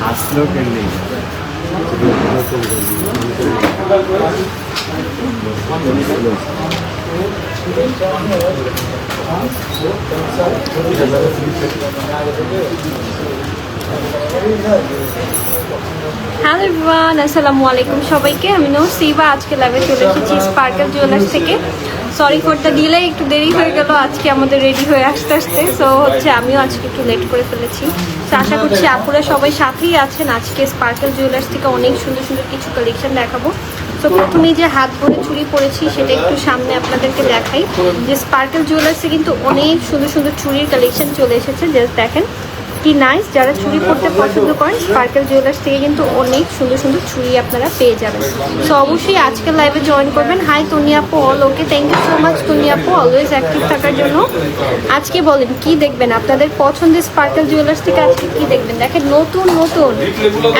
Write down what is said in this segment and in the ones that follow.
আসলো কেমনি hello everyone, আসসালামু আলাইকুম সবাইকে। আমি নসিবা আজকে লাইভে চলে এসেছি স্পার্কেল জুয়েলার্স থেকে। সরি ফর দ্য ডিলে, একটু দেরি হয়ে গেল আজকে আমাদের রেডি হয়ে আসতে আসতে। সো হচ্ছে আমিও আজকে একটু লেট করে ফেলেছি। তো আশা করছি আপুরা সবাই সাথেই আছেন। আজকে স্পার্কেল জুয়েলার্স থেকে অনেক সুন্দর সুন্দর কিছু কালেকশন দেখাবো। তো প্রথমেই যে হাত ভরে চুড়ি পরেছি সেটা একটু সামনে আপনাদেরকে দেখাই। যে স্পার্কেল জুয়েলার্সে কিন্তু অনেক সুন্দর সুন্দর চুড়ির কালেকশন চলে এসেছে। জাস্ট দেখেন কি নাইস। যারা চুড়ি পরতে পছন্দ করেন স্পার্কেল জুয়েলার্স থেকে কিন্তু অনেক সুন্দর সুন্দর চুড়ি আপনারা পেয়ে যাবেন। সো অবশ্যই আজকের লাইভে জয়েন করবেন। হাই তনি আপু, all okay, thank you so much Toni আপু অলওয়েজ অ্যাক্টিভ থাকার জন্য। আজকে বলেন কি দেখবেন, আপনাদের পছন্দের স্পার্কেল জুয়েলার্স থেকে আজকে কি দেখবেন। দেখেন নতুন নতুন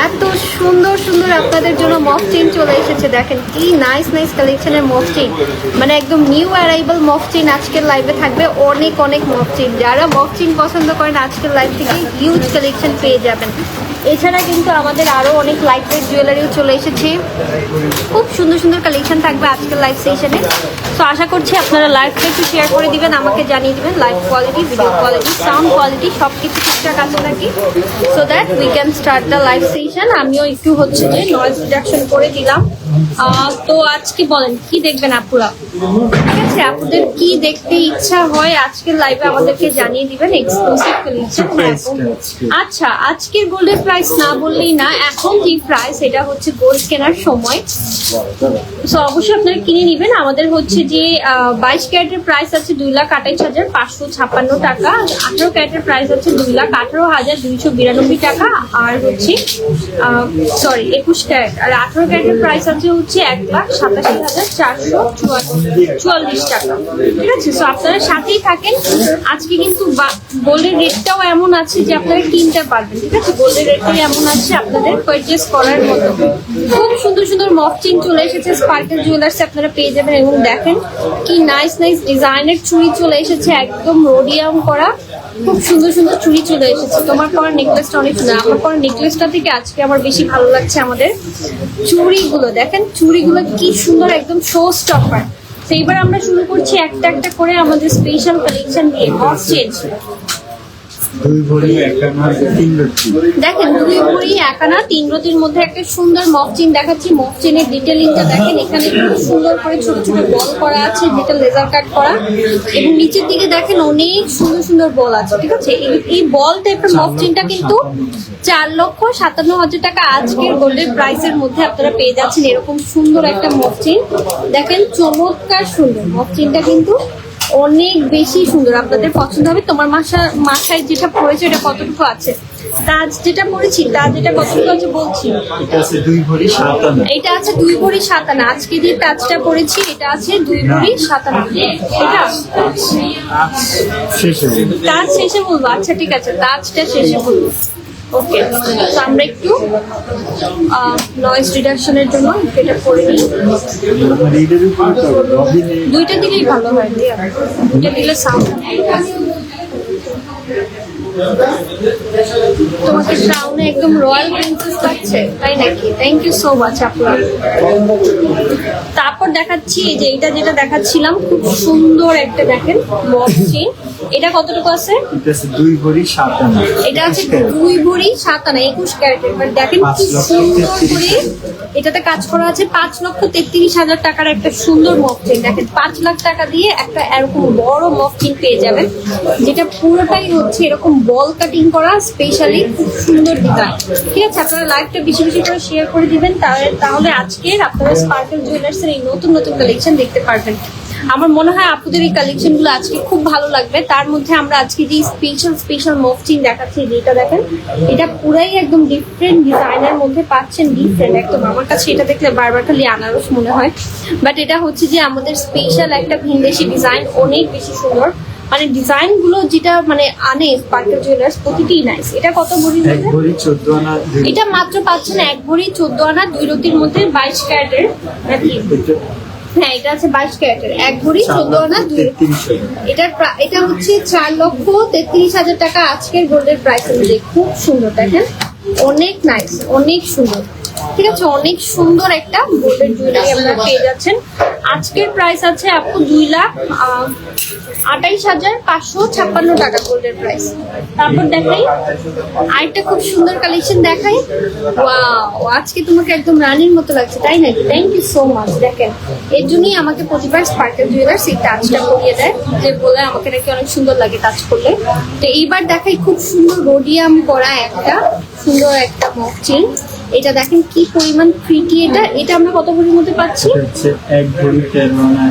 এত সুন্দর সুন্দর আপনাদের জন্য মফ চেইন চলে এসেছে। দেখেন কি নাইস নাইস কালেকশনের মফ চেইন, মানে একদম নিউ অ্যারাইভাল মফ চেইন আজকের লাইভে থাকবে। অনেক অনেক মফ চেইন, যারা মফ চেইন পছন্দ করেন আজকের লাইভ থেকে হিউজ কালেকশন পেয়ে যাবেন। এছাড়া কিন্তু আমাদের আরও অনেক লাইট ওয়েট জুয়েলারিও চলে এসেছে। খুব সুন্দর সুন্দর কালেকশন থাকবে আজকের লাইভ সেশনে। সো আশা করছি আপনারা লাইভটা একটু শেয়ার করে দিবেন, আমাকে জানিয়ে দিবেন live quality, video quality, sound quality সব কিছু ঠিকঠাক আছে নাকি, so that we can start the live session. আমিও একটু হচ্ছে যে নয়েজ রিডাকশন করে দিলাম। তো আজকে বলেন কি দেখবেন আপুরা, ঠিক আছে? আপুদের কি দেখতে ইচ্ছা হয় আজকের লাইভে আমাদেরকে জানিয়ে দিবেন। Exclusive collection. আচ্ছা, আজকের গোল্ডের প্রাইস না বললেই না, এখন যে প্রাইস এটা হচ্ছে গোল্ড কেনার সময়। সো অবশ্যই আপনারা কিনে নেবেন। আমাদের হচ্ছে যে 22 ক্যারেটের প্রাইস আছে 2,28,556 টাকা, 18 ক্যারেটের প্রাইস আছে 2,18,292 টাকা, আর হচ্ছে সরি 21 ক্যারেট আর 18 ক্যারেটের প্রাইস আছে হচ্ছে 1,87,444 টাকা, ঠিক আছে? সো আপনারা সাথেই থাকেন। আজকে কিন্তু গোল্ডের রেটটাও এমন আছে যে আপনারা কিনতে পারবেন, ঠিক আছে? গোল্ডের রেটটাই এমন আছে আপনাদের পারচেস করার মতো। খুব সুন্দর সুন্দর মফ চেইন চলে এসেছে স্পার্কেল জুয়েলার্সে, আপনারা পেয়ে যাবেন। এবং দেখেন কি নাইস নাইস ডিজাইনের চুড়ি চলে এসেছে, একদম রোডিয়াম করা খুব সুন্দর সুন্দর চুড়ি চলে এসেছে। তোমার পরা নেকলেসটা অনেক সুন্দর, আমার পরা নেকলেসটা থেকে আজকে আমার বেশি ভালো লাগছে আমাদের চুড়িগুলো। দেখেন চুড়িগুলো কি সুন্দর, একদম শো স্টপার। তো এবার আমরা শুরু করছি একটা একটা করে আমাদের স্পেশাল কালেকশন দিয়ে। মফ চেইন দেখেন 2 ভরি 1 আনা 3 রতির মধ্যে একটা সুন্দর মফ চেইন দেখাচ্ছি। মফ চেইনের ডিটেইলিংটা দেখেন, এখানে খুব সুন্দর করে ছোট ছোট বল করা আছে, যেটা লেজার কাট করা, এবং নিচের দিকে দেখেন অনেক সুন্দর সুন্দর বল আছে, ঠিক আছে? এই বল টাইপের মফ চেইনটা কিন্তু 4,57,000 টাকা আজকের গোল্ডের প্রাইসের মধ্যে আপনারা পেয়ে যাচ্ছেন। এরকম সুন্দর একটা মফ চেইন দেখেন, চমৎকার সুন্দর মফ চেইনটা কিন্তু অনেক বেশি সুন্দর, আপনাদের পছন্দ হবে। তোমার মাথায় যেটা পড়েছে এটা কতটুকু আছে? তাজ যেটা পড়েছি, তাজ এটা কতটুকু আছে বলছি, এটা আছে 2 ভরি 7 আনা। এটা আছে 2 ভরি 7 আনা। আজকে যে তাজটা পড়েছি এটা আছে 2 ভরি 7 আনা। এটা শেষে তাজ শেষে বলবো। আচ্ছা ঠিক আছে, তাজটা শেষে বলবো। ওকে, তো আমরা একটু নয়েজ রিডাকশনের জন্য এটা করে নিই। দুইটা দিলেই ভালো হয়, দুইটা দিলে সাউন্ড। তোমাকে ক্রাউনে একদম রয়্যাল প্রিন্সেস লাগছে, তাই নাকি? থ্যাংক ইউ সো মাচ আপনার। তারপর দেখাচ্ছি এই যে এটা যেটা দেখাচ্ছিলাম, খুব সুন্দর একটা দেখেন মফ চেইন। এটা কতটুকু আছে? এটা আছে 2 ভরি 7 আনা। এটা আছে 2 ভরি 7 আনা 21 ক্যারেটের। মানে দেখেন কি সুন্দর করে এটাতে কাজ করা আছে। 5,33,000 টাকার একটা সুন্দর মফ চেইন। দেখেন 5 লাখ টাকা দিয়ে একটা এরকম বড় মফ চেইন পেয়ে যাবেন, যেটা পুরোটাই হচ্ছে এরকম বল কাটিং করা, স্পেশালি খুব সুন্দর ডিজাইন, ঠিক আছে? আপনারা লাইভটা বেশি বেশি করে শেয়ার করে দিবেন, তাহলে আজকের আপনারা স্পার্কেল জুয়েলার্সের এই নতুন নতুন কালেকশন দেখতে পারবেন। আমার মনে হয় আপনাদের এই কালেকশনগুলো আজকে খুব ভালো লাগবে। তার মধ্যে আমরা আজকে যে স্পেশাল মফ চেইন দেখাচ্ছি, যেটা দেখেন এটা পুরাই একদম ডিফারেন্ট ডিজাইনের মধ্যে পাচ্ছেন। ডিফারেন্ট একদম, আমার কাছে এটা দেখলে বারবার খালি আনারস মনে হয়, বাট এটা হচ্ছে যে আমাদের স্পেশাল একটা ভিনদেশি ডিজাইন, অনেক বেশি সুন্দর। মানে ডিজাইন গুলো যেটা মানে আনে স্পার্কেল জুয়েলার্স প্রতিটি নাইস। এটা কত ভরি? 1 ভরি 14 আনা। এটা মাত্র পাচ্ছেন 1 ভরি 14 আনা 2 রতির মধ্যে 22 ক্যারেটের নাকি? হ্যাঁ এটা আছে 22 ক্যারেটের, 1 ভরি 14 আনা 2। 33,000 এটা হচ্ছে 4,33,000 টাকা আজকের গোল্ডের প্রাইস অনুযায়ী। খুব সুন্দর, দেখেন অনেক নাইস, অনেক সুন্দর। ঠিক আছে, অনেক সুন্দর একটা গোল্ডের জুয়েলারি আপনারা পেয়ে যাচ্ছেন। আজকের প্রাইস আছে আপু 2,28,556 টাকা গোল্ডের প্রাইস। তারপর দেখাই আরেকটা খুব সুন্দর কালেকশন দেখাই। ওয়াও, আজকে তোমাকে একদম রানীর মতো লাগছে, তাই নাকি? Thank you so much. দেখেন এর জন্যই আমাকে প্রতিবার স্পার্কেল জুয়েলার্স এই টাচটা করিয়ে দেয়, যে বলে আমাকে নাকি অনেক সুন্দর লাগে টাচ করলে। তো এইবার দেখাই খুব সুন্দর রোডিয়াম করা একটা সুন্দর একটা মক চেইন। এটা দেখেন কি পরিমাণ প্রিটি। এটা আমরা কত ভরির মধ্যে পাচ্ছি? হচ্ছে 1 ভরি 13 আনা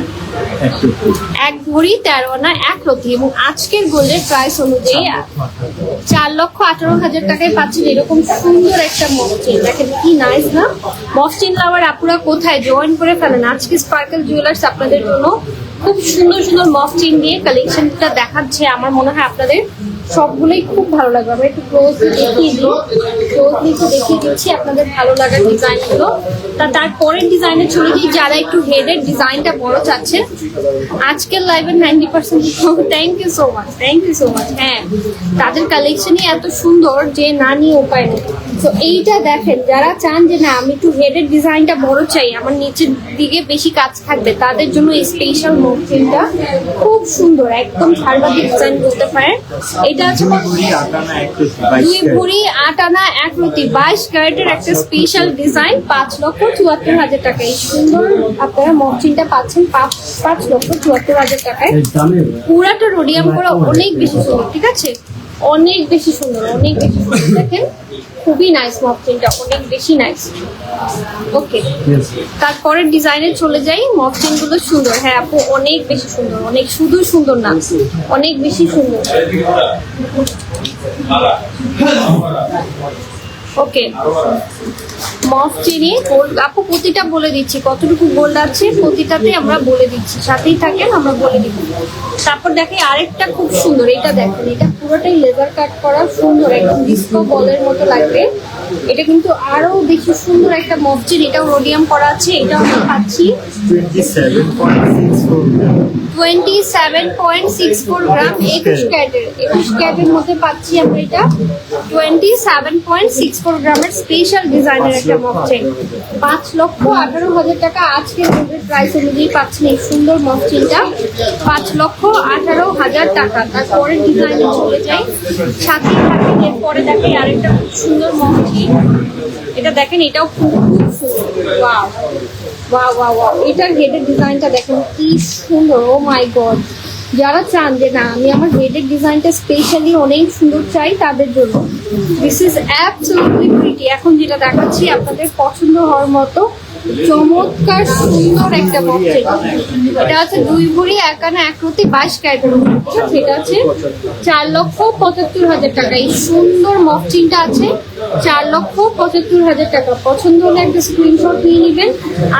1 রতি। 1 ভরি 13 আনা 1 রতি। এবং আজকের গোল্ডের প্রাইস অনুযায়ী 4,18,000 টাকায় পাচ্ছেন এরকম সুন্দর একটা মক চেইন। দেখেন কি নাইস না? মক চেইন লাভার আপুরা কোথায় জয়েন করে ফেলেন। আজকে স্পার্কেল জুয়েলার্স আপনাদের জন্য খুব সুন্দর সুন্দর মক চেইন দিয়ে কালেকশনটা দেখাচ্ছে। আমার মনে হয় আপনাদের সবগুলোই খুব ভালো লাগবে। আমরা একটু ক্লোজলি দেখিয়ে দিচ্ছি আপনাদের ভালো লাগার ডিজাইনগুলো। তারপরের ডিজাইনে চলে যাই, যারা একটু হেডের ডিজাইনটা বড় চাচ্ছেন আজকের লাইভের 90%। Thank you so much, thank you so much. হ্যাঁ, তাদের কালেকশনই এত সুন্দর যে না নিয়ে উপায় নেই। তো এইটা দেখেন, যারা চান যে না আমি একটু হেডের ডিজাইনটা বড় চাই, আমার নিচের দিকে বেশি কাজ থাকবে, তাদের জন্য এই স্পেশাল মকটেলটা খুব সুন্দর, একদম ধারবাদি ডিজাইন বলতে পারেন। এটা আছে 2 ভরি 8 আনা 1 রতি 2 ভরি 8 আনা 1 রতি 22 ক্যারেটের একটা স্পেশাল ডিজাইন। 5,74,000 টাকা এই সুন্দর আপনারা মকচিনটা পাচ্ছেন 5,74,000 টাকায়। পুরাটা রোডিয়াম করা, অনেক বেশি সুন্দর। ঠিক আছে, অনেক বেশি সুন্দর, অনেক বেশি সুন্দর। দেখেন খুবই নাইস মকচিনটা, অনেক বেশি নাইস। ওকে, তারপরের ডিজাইনে চলে যাই। মকচিন গুলো সুন্দর। হ্যাঁ আপু, অনেক বেশি সুন্দর, অনেক শুধু সুন্দর না, অনেক বেশি সুন্দর। ওকে, মফ চিনি গোল্ড আপু প্রতিটা বলে দিচ্ছি কতটুকু গোল্ড আছে, প্রতিটাতে আমরা বলে দিচ্ছি, সাথেই থাকেন আমরা বলে দিব। তারপর দেখে আরেকটা খুব সুন্দর, এটা দেখেন, এটা পুরোটাই লেজার কাট করা সুন্দর, একদম ডিস্কো বলের মতো লাগবে। এটা কিন্তু আরো বেশি সুন্দর একটা মফ চিনি, এটাও রোডিয়াম করা আছে। এটাও আমরা পাচ্ছি 27.64 গ্রাম, 21 ক্যারেটের মধ্যে পাচ্ছি আমরা। এটা 27.64 গ্রামের স্পেশাল ডিজাইনের একটা মক চেইন। 5,18,000 টাকা আজকের গোল্ডের প্রাইস অনুযায়ী পাচ্ছেন এই সুন্দর মক চেইনটা, 5,18,000 টাকা। তারপরের ডিজাইনে চলে যাই, সাথে থাকে এরপরে দেখেন আরেকটা খুব সুন্দর মক চেইন। এটা দেখেন, এটাও খুব সুন্দর। ওয়াও ওয়াও ওয়াও ওয়াও, এটার হেডের ডিজাইনটা দেখেন কি সুন্দর। ও মাই গড, যারা চান যে না আমি আমার হেডের ডিজাইনটা স্পেশালি অনেক সুন্দর চাই, তাদের জন্য দিস ইজ অ্যাবসলিউটলি প্রিটি। এখন যেটা দেখাচ্ছি আপনাদের পছন্দ হওয়ার মতো চমৎকার সুন্দর একটা মক চেইন। এটা আছে 2 ভরি 1 আনা 1 রতি 22 ক্যারেটের উপর। ঠিক আছে, এটা আছে 4,75,000 টাকা। এই সুন্দর মক চেইনটা আছে 4,75,000 টাকা। পছন্দ হলে একটা স্ক্রিনশট নিয়ে নেবেন।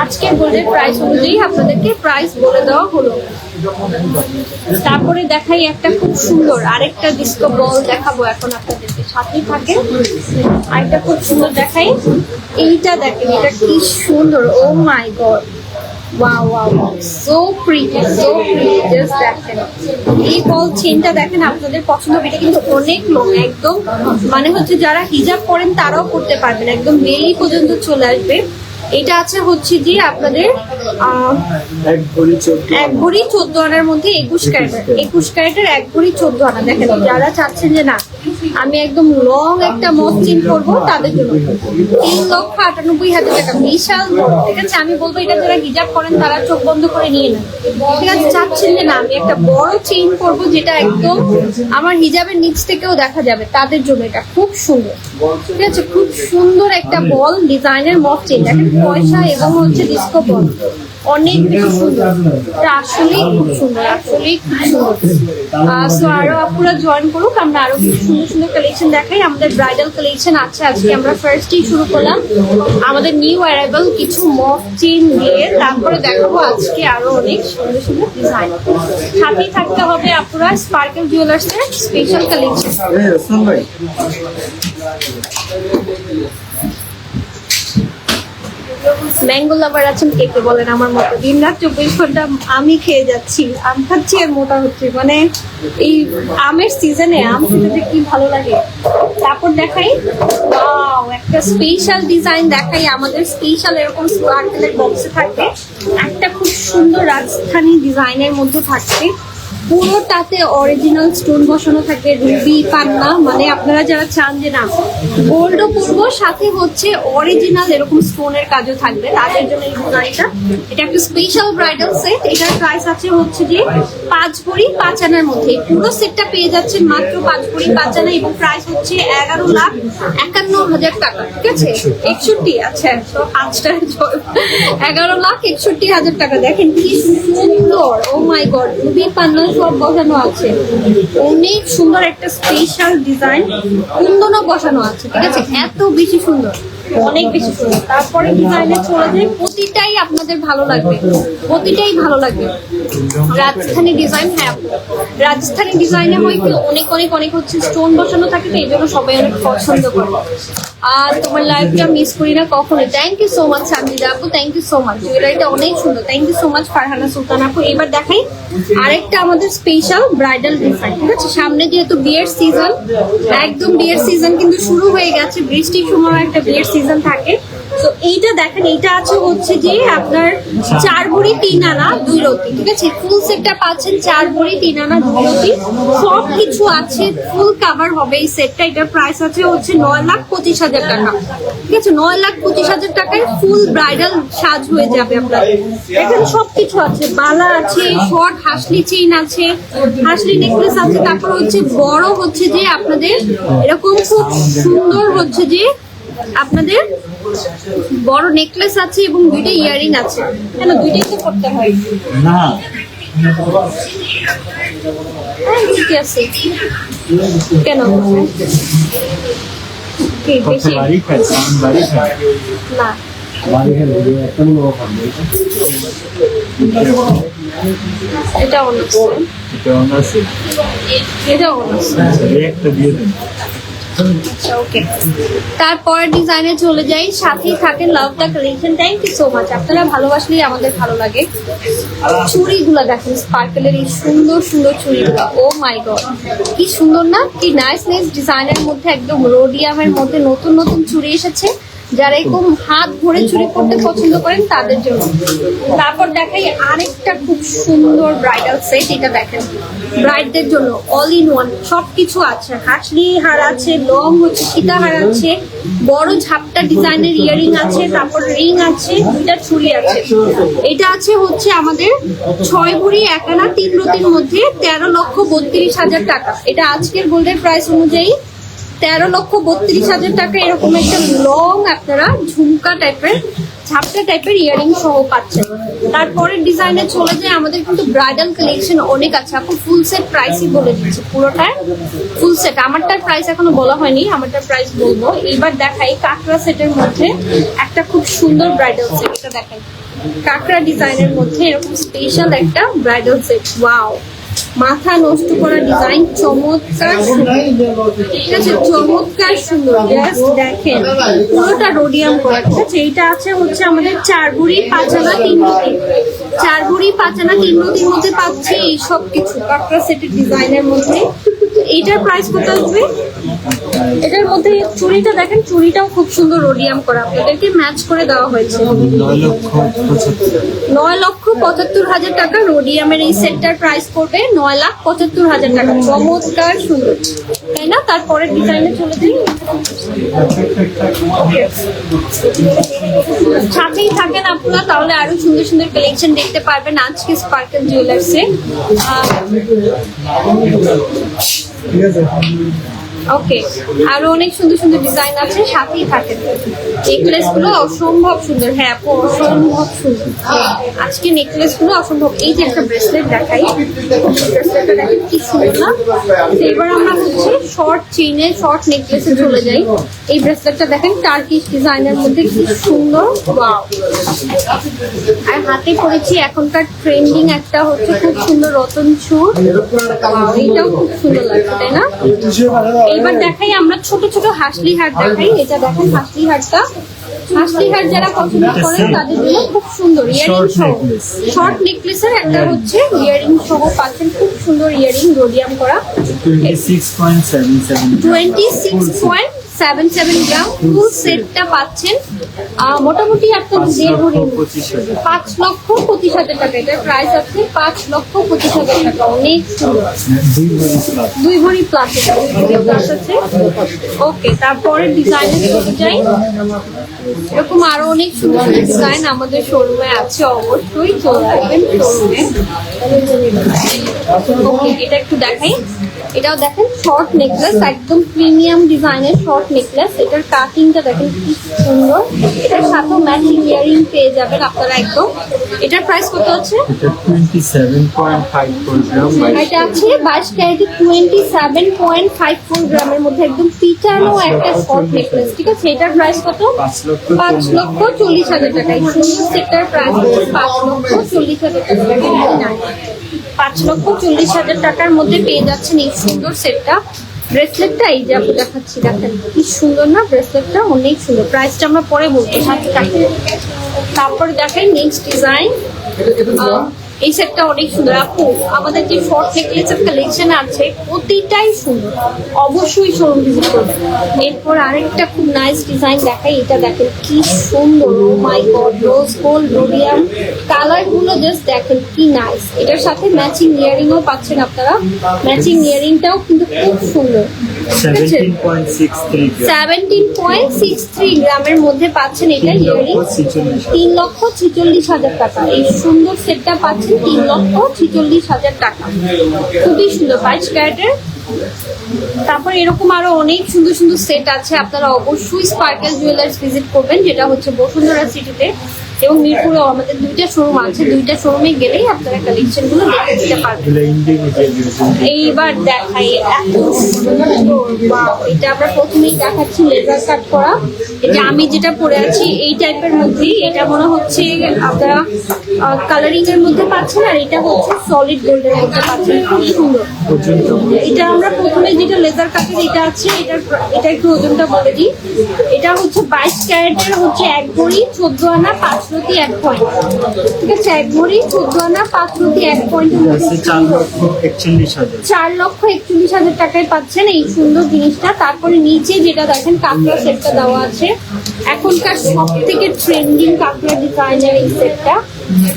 আজকের গোল্ডের প্রাইস অনুযায়ী আপনাদেরকে প্রাইস বলে দেওয়া হলো। তারপরে দেখাই একটা খুব সুন্দর আরেকটা ডিস্কো বল দেখাবো এখন আপনাদেরকে, সাথেই থাকে। আরেকটা খুব সুন্দর দেখাই, এইটা দেখেন, এটা কি সুন্দর। Oh my God, wow wow, so pretty, so pretty. Just দেখেন এই বল চেইনটা দেখেন, আপনাদের পছন্দ হবে। এটা কিন্তু অনেক লং, একদম মানে হচ্ছে যারা হিজাব পরেন তারাও করতে পারবেন, একদম বেলি পর্যন্ত চলে আসবে। এটা আছে হচ্ছে যে আপনাদের 1 ভরি 14 আনার মধ্যে 21 ক্যারেটের 1 ভরি 14 আনা। দেখেন, যারা চাচ্ছেন যে না আমি একদম লং একটা মক চেইন করবো, তাদের জন্য 3,98,000 টাকা, বিশাল বড়। ঠিক আছে, আমি বলবো এটা যারা হিজাব করেন তারা চোখ বন্ধ করে নিয়ে নেন। ঠিক আছে, চাচ্ছেন যে না আমি একটা বড় চেইন করবো যেটা একদম আমার হিজাবের নিচ থেকেও দেখা যাবে, তাদের জন্য এটা খুব সুন্দর। ঠিক আছে, খুব সুন্দর একটা বল ডিজাইনের মক চেইন। দেখেন পয়সা এবং হচ্ছে ডিস্কো বল, অনেক বেশি সুন্দর। এটা আসলেই খুব সুন্দর, আসলেই খুব সুন্দর। সো আরো আপুরা জয়েন করুক, আমরা আরো কিছু সুন্দর সুন্দর কালেকশন দেখাই। আমাদের ব্রাইডাল কালেকশন আছে আজকে, আমরা ফার্স্টেই শুরু করলাম আমাদের নিউ অ্যারাইভাল কিছু মক চেইন দিয়ে, তারপরে দেখাবো আজকে আরো অনেক সুন্দর সুন্দর ডিজাইন। সাথেই থাকতে হবে আপুরা স্পার্কেল জুয়েলার্সের স্পেশাল কালেকশন। ম্যাঙ্গো লাভার আছেন কে কে বলেন আমার মতো দিন রাত 24 ঘন্টা আমি খেয়ে যাচ্ছি, আম খাচ্ছি আর মোটা হচ্ছে। মানে এই আমের সিজনে আম খেতে যে কি ভালো লাগে। তারপর দেখাই ওয়াও একটা স্পেশাল ডিজাইন দেখাই, আমাদের স্পেশাল এরকম স্পার্কেলের বক্সে থাকবে একটা খুব সুন্দর রাজস্থানী ডিজাইনের মধ্যে থাকবে, পুরোটাতে অরিজিনাল স্টোন বসানো থাকে, রুবি পান্না। মানে আপনারা যারা চান যে না গোল্ডও পরবো সাথে হচ্ছে অরিজিনাল এরকম স্টোনের কাজও থাকবে, তাদের জন্য এই ডিজাইনটা। এটা একটা স্পেশাল ব্রাইডাল সেট, এটার প্রাইস আছে হচ্ছে যে 5 ভরি 5 আনার মধ্যে। পুরো সেটটা পেয়ে যাচ্ছেন মাত্র 5 ভরি 5 আনা এবং প্রাইস হচ্ছে 11,51,000 টাকা। ঠিক আছে 61, আচ্ছা 5টা 11,61,000 টাকা। দেখেন কি সুন্দর, ও মাই গড, রুবি পান্না সব বসানো আছে, অনেক সুন্দর একটা স্পেশাল ডিজাইন, কুন্দনও বসানো আছে। ঠিক আছে এত বেশি সুন্দর, অনেক বেশি সুন্দর। তারপরে ডিজাইনে চলে যায়, প্রতিটাই আপনাদের ভালো লাগবে, প্রতিটাই ভালো লাগবে। রাজস্থানী ডিজাইন, হ্যাঁ রাজস্থানী ডিজাইনে হয় কি অনেক অনেক অনেক হচ্ছে স্টোন বসানো থাকে, তো এই জন্য সবাই অনেক পছন্দ করে। আর তোমার লাইভটা মিস করি না কখনো। Thank you so much Sanjida আপু, থ্যাংক ইউ সো মাচ, জুয়েলারিটা অনেক সুন্দর। Thank you so much Farhana Sultan আপু। এবার দেখাই আরেকটা আমাদের স্পেশাল ব্রাইডাল ডিজাইন। ঠিক আছে সামনে যেহেতু বিয়ের সিজন, একদম বিয়ের সিজন কিন্তু শুরু হয়ে গেছে, বৃষ্টির সময় একটা বিয়ের সিজন থাকে। তো এইটা দেখেন, এইটা আছে হচ্ছে যে আপনার 4 ভরি 3 আনা 2 রতি। ঠিক আছে ফুল সেটটা পাচ্ছেন 4 ভরি 3 আনা 2 রতি, সব কিছু আছে, ফুল কাভার হবে এই সেটটা। এটার প্রাইস আছে হচ্ছে 9,25,000 টাকা। ঠিক আছে 9,25,000 টাকায় ফুল ব্রাইডাল সাজ হয়ে যাবে আপনার। এখানে সবকিছু আছে, বালা আছে, শর্ট হাসলি চেইন আছে, হাসলি নেকলেস আছে, তারপর হচ্ছে বড় হচ্ছে যে আপনাদের এরকম খুব সুন্দর হচ্ছে যে আপনাদের বড় নেকলেস আছে এবং 2টা ইয়ারিং আছে। কেন 2টাই তো করতে হয় না, হ্যাঁ ঠিক আছে কেন কি বেশি বাড়ি খায়, বাড়ি খায়, না বাড়ি খায় একটা লোক হবে। এটা অন্য এটা অনার্সে এটা অন্য একটা দিয়ে দেন। ওকে তারপরের ডিজাইনে চলে যাই, সাথেই থাকে love the collection. Thank you so much, আপনারা ভালোবাসলেই আমাদের ভালো লাগে। চুড়িগুলো দেখেন স্পার্কেলের, এই সুন্দর সুন্দর চুড়িগুলো, ও মাই গড কি সুন্দর না, কি নাইস নাইস ডিজাইনের মধ্যে, একদম রোডিয়ামের মধ্যে নতুন নতুন চুড়ি এসেছে। যারা এরকম হাত ভরে চুড়ি পরতে পছন্দ করেন তাদের জন্য। তারপর দেখাই আরেকটা খুব সুন্দর ব্রাইডাল সেট, এটা দেখেন ব্রাইডদের জন্য অল ইন ওয়ান সবকিছু আছে, হাসলি হার আছে, লং হচ্ছে সীতাহার আছে, বড় ঝাপটা ডিজাইনের ইয়ারিং আছে, তারপর রিং আছে, 2টা চুড়ি আছে। এটা আছে হচ্ছে আমাদের 6 ভরি 1 আনা 3 রতির মধ্যে 13,32,000 টাকা। এটা আজকের গোল্ডের প্রাইস অনুযায়ী 13,32,000 টাকা। এরকম একটা লং আপনারা ঝুমকা টাইপের ঝাপটা টাইপের ইয়ারিং সহ পাচ্ছেন। তারপরের ডিজাইনে চলে যায়, আমাদের কিন্তু ব্রাইডাল কালেকশন অনেক আছে। আপু ফুল সেট প্রাইসই বলে দিচ্ছি, পুরোটার ফুল সেট। আমারটার প্রাইস এখনো বলা হয়নি, আমারটার প্রাইস বলবো। এইবার দেখাই কাকড়া সেটের মধ্যে একটা খুব সুন্দর ব্রাইডাল সেট। এটা দেখেন কাকড়া ডিজাইনের মধ্যে এরকম স্পেশাল একটা ব্রাইডাল সেট, ওয়াও মাথা নষ্ট করা ডিজাইন, চমৎকার সুন্দর। ঠিক আছে চমৎকার সুন্দর, জাস্ট দেখেন পুরোটা রোডিয়াম করা। ঠিক আছে এইটা আছে হচ্ছে আমাদের 4 ভরি 5 আনা 3 রতি, 4 ভরি 5 আনা 3 রতির মধ্যে পাচ্ছি এই সব কিছু কাকড়া সেটের ডিজাইনের মধ্যে। এইটার প্রাইস কত আসবে? এটার মধ্যে চুড়িটা দেখেন, চুড়িটাও খুব সুন্দর রোডিয়াম করা, আপনাদেরকে ম্যাচ করে দেওয়া হয়েছে। 9,75,000 টাকা রোডিয়ামের এই সেটটার প্রাইস পড়বে 9,75,000 টাকা। চমৎকার সুন্দর তাই না? তারপরের ডিজাইনে চলে যাই, সাথেই থাকেন আপনারা, তাহলে আরো সুন্দর সুন্দর কালেকশন দেখতে পারবেন আজকে স্পার্কেল জুয়েলার্সে। ওকে আরো অনেক সুন্দর সুন্দর ডিজাইন আছে, সাথেই থাকে। নেকলেস গুলো অসম্ভব সুন্দর, হ্যাঁ আপু অসম্ভব সুন্দর আজকে নেকলেস গুলো অসম্ভব। এই যে একটা ব্রেসলেট দেখাই, ব্রেসলেটটা দেখেন কি সুন্দর না। এবার আমরা হচ্ছে শর্ট চেইনে শর্ট নেকলেসে চলে যাই। এই ব্রেসলেটটা দেখেন টার্কিশ ডিজাইনের মধ্যে কি সুন্দর, ওয়াও। আর হাতে পরেছি এখনকার ট্রেন্ডিং একটা হচ্ছে খুব সুন্দর রতন চূড়, এইটাও খুব সুন্দর লাগছে তাই না? এইবার দেখাই আমরা ছোট ছোট হাসলি হাট দেখাই। এটা দেখেন হাসলি হাটটা হাসলিহার যারা পছন্দ করেন তাদের জন্য খুব সুন্দর ইয়ারিং Short সহ, necklace. শর্ট নেকলেসের একটা হচ্ছে ইয়ারিং সহ পাচ্ছেন, খুব সুন্দর ইয়ারিং রোডিয়াম করা, 26.77 26.77 গ্রাম ফুল সেটটা পাচ্ছেন। মোটামুটি আপনার 5,25,000 টাকা, এটার প্রাইস আছে 5,25,000 টাকা। অনেক সুন্দর, 2 ভরি প্লাস আছে। ওকে, তারপরে ডিজাইনের চলে যাই। এরকম আরো অনেক সুন্দর সুন্দর ডিজাইন আমাদের শোরুমে আছে, অবশ্যই চলে আসবেন শোরুমে। ওকে, এটা একটু দেখাই। এটাও দেখেন শর্ট নেকলেস, একদম প্রিমিয়াম ডিজাইনের শর্ট নেকলেস। এটার কাটিংটা দেখেন কি সুন্দর, এটার সাথেও ম্যাচিং ইয়ারিং পেয়ে যাবেন আপনারা একদম। এটার প্রাইস কত আছে? এটা 27.54 গ্রাম। এটা আছে 22 ক্যারেটে 27.54 গ্রামের মধ্যে একদম পিটানো একটা শর্ট নেকলেস, ঠিক আছে। এটার প্রাইস কত? 5,40,000 টাকা। এই সুন্দর সেটার প্রাইস 5,40,000 টাকা। 5,40,000 টাকার মধ্যে পেয়ে যাচ্ছেন এই সুন্দর সেটটা। ব্রেসলেটটা এই যে আপনি দেখাচ্ছি, দেখেন কি সুন্দর না ব্রেসলেটটা, অনেক সুন্দর। প্রাইসটা আমরা পরে বলবো সাথে থাকবে। তারপরে দেখেন নেক্সট ডিজাইন, এই সেটটা অনেক সুন্দর। আপু আমাদের যে শর্ট নেকলেসের কালেকশন আছে প্রতিটাই সুন্দর, অবশ্যই শোরুম ভিজিট করবেন। এরপর আরেকটা খুব নাইস ডিজাইন দেখাই, এটা দেখেন কি সুন্দর, oh my God, rose gold rhodium colour গুলো জাস্ট দেখেন কি নাইস। এটার সাথে ম্যাচিং ইয়ারিংও পাচ্ছেন আপনারা, ম্যাচিং ইয়ারিংটাও কিন্তু খুব সুন্দর। 17.63 গ্রামের মধ্যে পাচ্ছেন এটা ইয়ারিং, 3,46,000 টাকা। এই সুন্দর সেটটা পাচ্ছেন 3,46,000 টাকা, খুবই সুন্দর 22 ক্যারেটের। তারপর এরকম আরো অনেক সুন্দর সুন্দর সেট আছে, আপনারা অবশ্যই স্পার্কেল জুয়েলার্স ভিজিট করবেন, যেটা হচ্ছে বসুন্ধরা সিটিতে এবং মিরপুরেও আমাদের 2টা শোরুম আছে। 2টা শোরুমে গেলেই আপনারা কালেকশন গুলো দেখে নিতে পারবেন। এইবার দেখাই এত সুন্দর, wow, এটা আমরা প্রথমেই দেখাচ্ছি লেজার কাট করা। এটা আমি যেটা পরে আছি এই টাইপের মধ্যেই, এটা মনে হচ্ছে আপনারা কালারিং এর মধ্যে পাচ্ছেন, আর এটা হচ্ছে সলিড গোল্ডের মধ্যে পাচ্ছেন, খুব সুন্দর। এটা আমরা প্রথমে যেটা লেজার কাটের এটা আছে, এটা একটু ওজনটা বলে দিই। এটা হচ্ছে 22 ক্যারেটের, হচ্ছে 1 ভরি 14 আনা 5 রতি 1 পয়েন্ট, ঠিক আছে। 1 ভরি 14 আনা 5 রতি 1 পয়েন্টের মধ্যে 4,41,000 টাকায় পাচ্ছেন এই সুন্দর জিনিসটা। তারপরে নিচে যেটা দেখেন কাঁকড়া সেটটা দেওয়া আছে, এখনকার সব থেকে ট্রেন্ডিং কাঁকড়া ডিজাইনের এই সেটটা।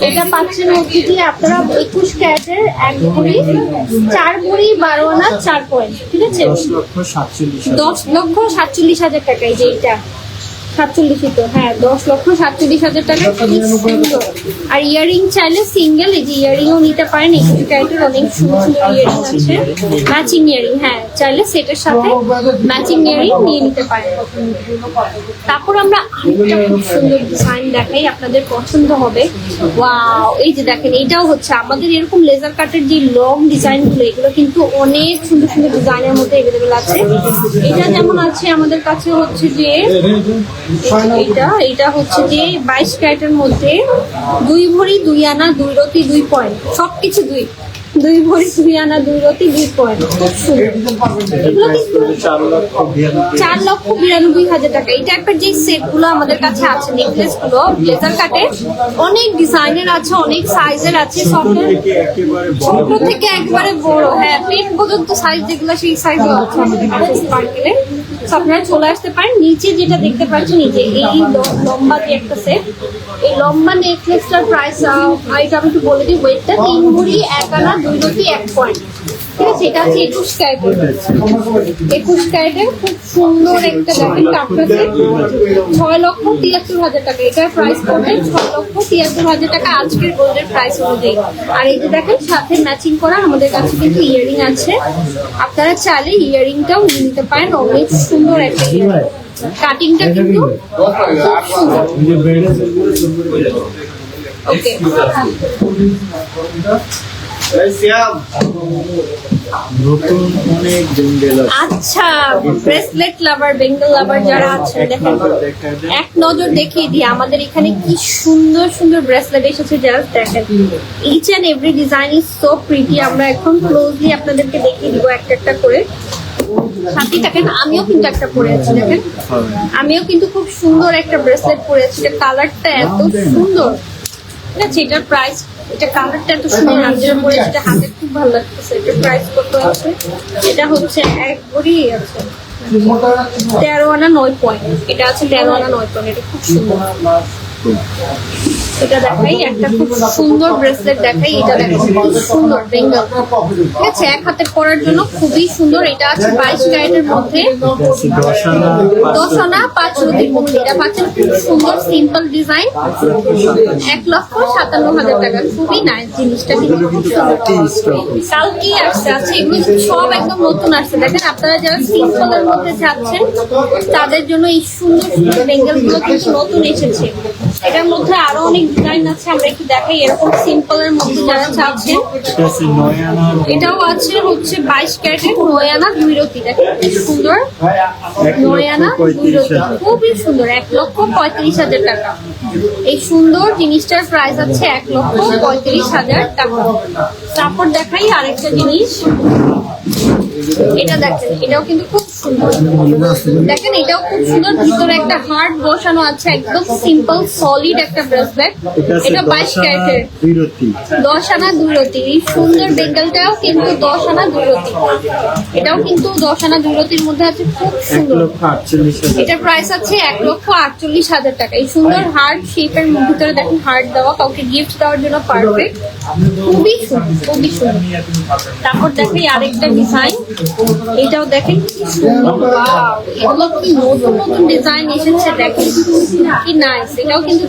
এটা পাচ্ছেন হচ্ছে কি আপনারা 21 ক্যারেটের 1 ভরি 4 ভরি 12 আনা 4 পয়েন্ট, ঠিক আছে। 10,47,000 টাকা। এই যে এটা 47, তো হ্যাঁ 10,47,000 টাকা, কি সুন্দর। আর ইয়ারিং চাইলে সিঙ্গেল এই যে ইয়ারিংও নিতে পারেন, 21 ক্যারেটের অনেক সুন্দর সুন্দর ইয়ারিং আছে, ম্যাচিং ইয়ারিং, হ্যাঁ চাইলে সেটের সাথে ম্যাচিং ইয়ারিং নিয়ে নিতে পারেন। তারপর আমরা আরেকটা খুব সুন্দর ডিজাইন দেখাই, আপনাদের পছন্দ হবে। ওয়াও, এই যে দেখেন এটাও হচ্ছে আমাদের এরকম লেজার কাটের যে লং ডিজাইনগুলো, এগুলো কিন্তু অনেক সুন্দর সুন্দর ডিজাইনের মধ্যে অ্যাভেলেবেল আছে। এটা যেমন আছে আমাদের কাছে হচ্ছে যে এটা হচ্ছে যে 22 ক্যারেটের মধ্যে 2 ভরি 2 আনা 2 রতি 2 পয়েন্ট, সবকিছু 2 ভরি 2 আনা 2 রতি 2 পয়েন্ট, খুব সুন্দর। এগুলো কিন্তু 4,92,000 টাকা। এই টাইপের যে সেট গুলো আমাদের কাছে আছে, নেকলেস গুলো লেজার কাটে, অনেক ডিজাইনের আছে, অনেক সাইজের আছে, ছোট থেকে একবারে বড়, হ্যাঁ পেন পর্যন্ত সাইজ যেগুলো সেই সাইজও আছে আমাদের কাছে স্পার্কেলে। আপনারা চলে আসতে পারেন। নিচে যেটা দেখতে পাচ্ছেন এই যে এই লম্বা যে একটা সেট, এই লম্বা নেকলেসটার প্রাইস এটা আমি একটু বলে দিই, ওয়েটটা 3 ভরি 1 আনা 2 রতি 1 পয়েন্ট, ঠিক আছে। এটা হচ্ছে 21 ক্যারেটের, 21 ক্যারেটের খুব সুন্দর একটা দেখেন কাপড় সেট, 6,73,000 টাকা। এটার প্রাইস পড়বে 6,73,000 টাকা আজকের গোল্ডের প্রাইস অনুযায়ী। আর এই যে দেখেন সাথে ম্যাচিং করা আমাদের কাছে কিন্তু ইয়ারিং আছে, আপনারা চাইলে ইয়ারিংটাও নিয়ে নিতে পারেন, অনেক সুন্দর একটা ইয়ারিং। কাটিংটা কিন্তু খুব সুন্দর। ওকে, নতুন অনেক বেঙ্গল আছে। আচ্ছা ব্রেসলেট লাভার, বেঙ্গল লাভার যারা আছে দেখেন, এক নজর দেখিয়ে দিই আমাদের এখানে কি সুন্দর সুন্দর ব্রেসলেট এসেছে। জাস্ট দেখেন, each and every design is so pretty. আমরা এখন ক্লোজলি আপনাদেরকে দেখিয়ে দিব একটা একটা করে। সাথে দেখেন আমিও কিন্তু একটা পরে আছি, দেখেন আমিও কিন্তু খুব সুন্দর একটা ব্রেসলেট পরে আছি। এটা কালারটা এত সুন্দর, ঠিক আছে? এটার প্রাইস, এটা কালারটা এত সুন্দর, আমি যেটা পরে আছি এটা হাতে খুব ভালো লাগতেছে। এটার প্রাইস কত আছে? এটা হচ্ছে এক ভরি আছে 13 আনা 9 পয়েন্ট। এটা আছে 13 আনা 9 পয়েন্ট। এটা খুব সুন্দর। এটা দেখাই, একটা খুব সুন্দর ব্রেসলেট দেখাই। এটা দেখো খুব সুন্দর বেঙ্গল, ঠিক আছে? এক হাতে পরার জন্য খুবই সুন্দর। এটা আছে 22 ক্যারেটের মধ্যে, 10 আনা 5 রতির মধ্যে। এটা পাচ্ছেন খুব সুন্দর সিম্পল ডিজাইন, 1,57,000 টাকা। খুবই নাইস জিনিসটা, কিন্তু খুব সুন্দর। কালকেই আসছে, আছে এগুলো সব একদম নতুন আসছে। দেখেন আপনারা যারা সিম্পলের মধ্যে চাচ্ছেন তাদের জন্য এই সুন্দর সুন্দর বেঙ্গল গুলো কিন্তু নতুন এসেছে। এটার মধ্যে আরো অনেক ডিজাইন আছে, আমরা একটু দেখাই। এরকম সিম্পলের মধ্যে যারা চাচ্ছেন, এটাও আছে হচ্ছে 22 ক্যারেটের 9 আনা 2 রতি। দেখেন কি সুন্দর, 9 আনা 2 রতি, খুবই সুন্দর। 1,35,000 টাকা। এই সুন্দর জিনিসটার প্রাইস আছে 1,35,000 টাকা। তারপর দেখাই আরেকটা জিনিস, এটা দেখেন, এটাও কিন্তু খুব সুন্দর। দেখেন এটাও খুব সুন্দর, ভিতরে একটা হার্ট বসানো আছে, একদম সিম্পল সলিড একটা ব্রেসলেট। এটা 22 ক্যারেটের 10 আনা 2 রতি। এই সুন্দর বেঙ্গলটাও কিন্তু 10 আনা 2 রতি। এটাও কিন্তু 10 আনা 2 রতির মধ্যে আছে, খুব সুন্দর। এটার প্রাইস আছে 1,48,000 টাকা। এই সুন্দর হার্ট শেপের ভিতরে দেখেন হার্ট দেওয়া, কাউকে গিফট দেওয়ার জন্য পারফেক্ট। খুবই সুন্দর, খুবই সুন্দর। তারপর দেখাই আরেকটা ডিজাইন, এটাও দেখেন কি সুন্দর। ওয়াও, এগুলো কি নতুন নতুন ডিজাইন এসেছে, দেখেন কি নাইস। এটাও কিন্তু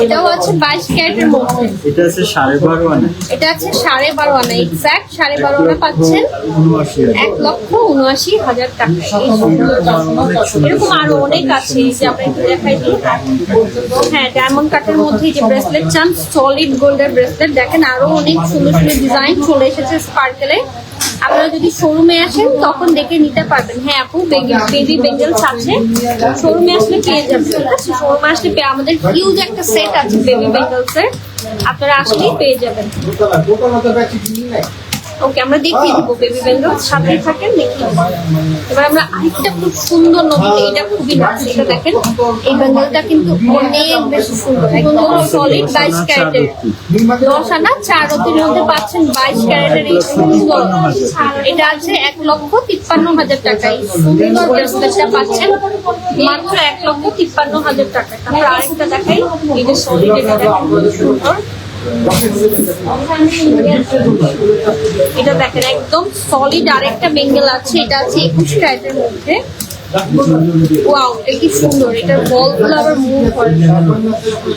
এটাও আছে 22 ক্যারেটের মধ্যে। এটা আছে 12.5 আনা। এটা আছে 12.5 আনা, এক্সাক্ট 12.5 আনা পাচ্ছেন 1,79,000 টাকা। এরকম আরো অনেক আছে, এই যে আমরা একটু দেখাই দিই। হ্যাঁ, ডায়মন্ড কাটের মধ্যে যে ব্রেসলেট চান, সলিড গোল্ডের ব্রেসলেট, দেখেন আরো অনেক সুন্দর সুন্দর ডিজাইন চলে এসেছে স্পার্কেলে। আপনারা যদি শোরুমে আসেন তখন দেখে নিতে পারবেন। হ্যাঁ আপু, বেবি বেঙ্গলস আছে, শোরুমে আসলে পেয়ে যাবেন, ঠিক আছে? শোরুমে আসলে আমাদের হিউজ একটা সেট আছে বেবি বেঙ্গলস এর, আপনারা আসলেই পেয়ে যাবেন। ওকে, আমরা দেখিয়ে দিব বেবি বেঙ্গল, সাথে থাকেন, দেখিয়ে দিব। এবার আমরা আরেকটা খুব সুন্দর নতুন, এটা খুবই নাইস। এটা দেখেন, এই বেঙ্গলটা কিন্তু অনেক বেশি সুন্দর, একদম সলিড 22 ক্যারেটের 10 আনা 4 রতির মধ্যে পাচ্ছেন 22 ক্যারেটের এই সুন্দর। এটা আছে 1,53,000 টাকা। এই সুন্দর ব্রেসলেটটা পাচ্ছেন মাত্র 1,53,000 টাকা। তারপর আরেকটা দেখাই, এটা সলিড, এটা দেখেন সুন্দর। এটা দেখেন একদম সলিড আরেকটা বেঙ্গল আছে, এটা আছে 21 ক্যারেটের মধ্যে। ওয়াও, এটা কি সুন্দর। এটার বলগুলো আবার মুভ করে,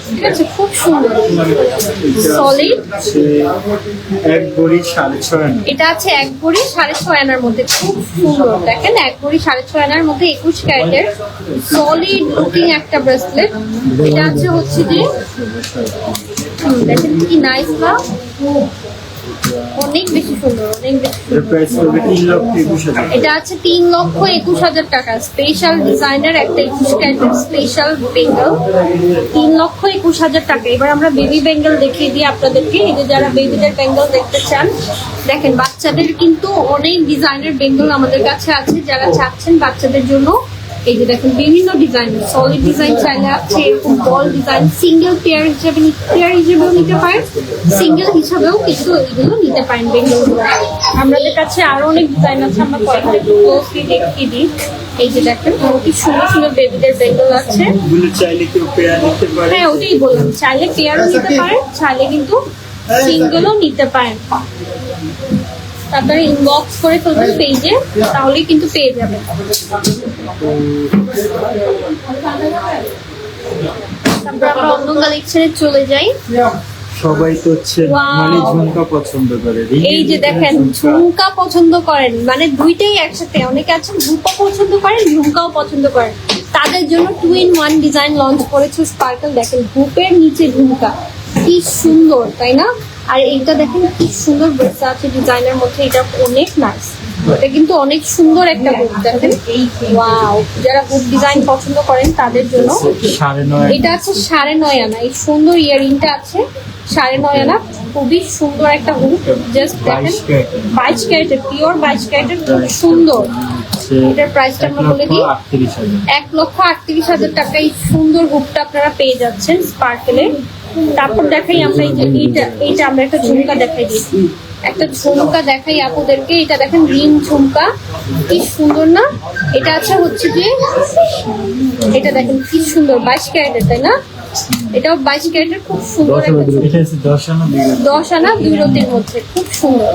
ঠিক আছে? খুব সুন্দর সলিড। এক ভরি 6.5 আনা। এটা আছে এক ভরি 6.5 আনার মধ্যে, খুব সুন্দর। দেখেন এক ভরি 6.5 আনার মধ্যে 21 ক্যারেটের সলিড লুকিং একটা ব্রেসলেট। এটা আছে হচ্ছে যে দেখেন কি নাইস না, অনেক বেশি সুন্দর, অনেক বেশি সুন্দর। এটা আছে 3,21,000 টাকা। স্পেশাল ডিজাইনার একটা 21 ক্যারেটের স্পেশাল বেঙ্গল, 3,21,000 টাকা। এবার আমরা বেবি বেঙ্গল দেখিয়ে দিই আপনাদেরকে। এই যে যারা বেবিদের বেঙ্গল দেখতে চান, দেখেন বাচ্চাদের কিন্তু অনেক ডিজাইনের বেঙ্গল আমাদের কাছে আছে। যারা চাচ্ছেন বাচ্চাদের জন্য, এই যে দেখেন বিভিন্ন ডিজাইন, সলিড ডিজাইন চাইলে আছে, এরকম বল ডিজাইন, সিঙ্গেল পেয়ার হিসেবেও নিতে পারেন, সিঙ্গেল হিসাবেও কিন্তু এগুলো নিতে পারেন বেঙ্গলগুলো। আমাদের কাছে আরো অনেক ডিজাইন আছে, আমরা কয়েকটা ক্লোজলি দেখিয়ে দিই। এই যে দেখেন কি সুন্দর সুন্দর বেবিদের বেঙ্গল আছে। হ্যাঁ, ওটাই বললাম, চাইলে পেয়ারও নিতে পারেন, চাইলে কিন্তু সিঙ্গেলও নিতে পারেন। তারপরে ইনবক্স করে ফেলবেন পেজে, তাহলেই কিন্তু পেয়ে যাবেন। তারপর আমরা অন্য কালেকশনে চলে যাই। সবাই তো হচ্ছে মানে ঝুমকা পছন্দ করে। এই যে দেখেন ঝুমকা পছন্দ করেন, মানে দুইটাই একসাথে। অনেকে আছেন ঝুমকা পছন্দ করেন, ঝুমকাও পছন্দ করেন, তাদের জন্য 2-in-1 ডিজাইন লঞ্চ করেছে স্পার্কেল। দেখেন হুপের নিচে ঝুমকা, কি সুন্দর তাই না? আর এইটা দেখেন কি সুন্দর বেসা আছে ডিজাইনের মধ্যে, এটা অনেক নাইস। এটা কিন্তু অনেক সুন্দর একটা হুপ, দেখেন। ওয়াও, যারা হুপ ডিজাইন পছন্দ করেন তাদের জন্য। এটা আছে 9.5 আনা। এই সুন্দর ইয়ারিংটা আছে 9.5 আনা, খুবই সুন্দর একটা হুক। জাস্ট দেখেন 22 ক্যারেটের, পিওর 22 ক্যারেটের, খুব সুন্দর। এটার প্রাইসটা আমরা বলে দিই 1,38,000 টাকা। এই সুন্দর হুকটা আপনারা পেয়ে যাচ্ছেন স্পার্কেলে। তারপর দেখাই আমরা এইটা আমরা একটা ঝুমকা দেখাই দিই, একটা ঝুমকা দেখাই আপুদেরকে। এটা দেখেন রিং ঝুমকা, কি সুন্দর না? এটা আচ্ছা হচ্ছে যে এটা দেখেন কি সুন্দর, 22 ক্যারেটের, তাই না? এটাও 22 ক্যারেটের, খুব সুন্দর একটা ঝুমকা। 10 আনা 2 রতির মধ্যে, খুব সুন্দর।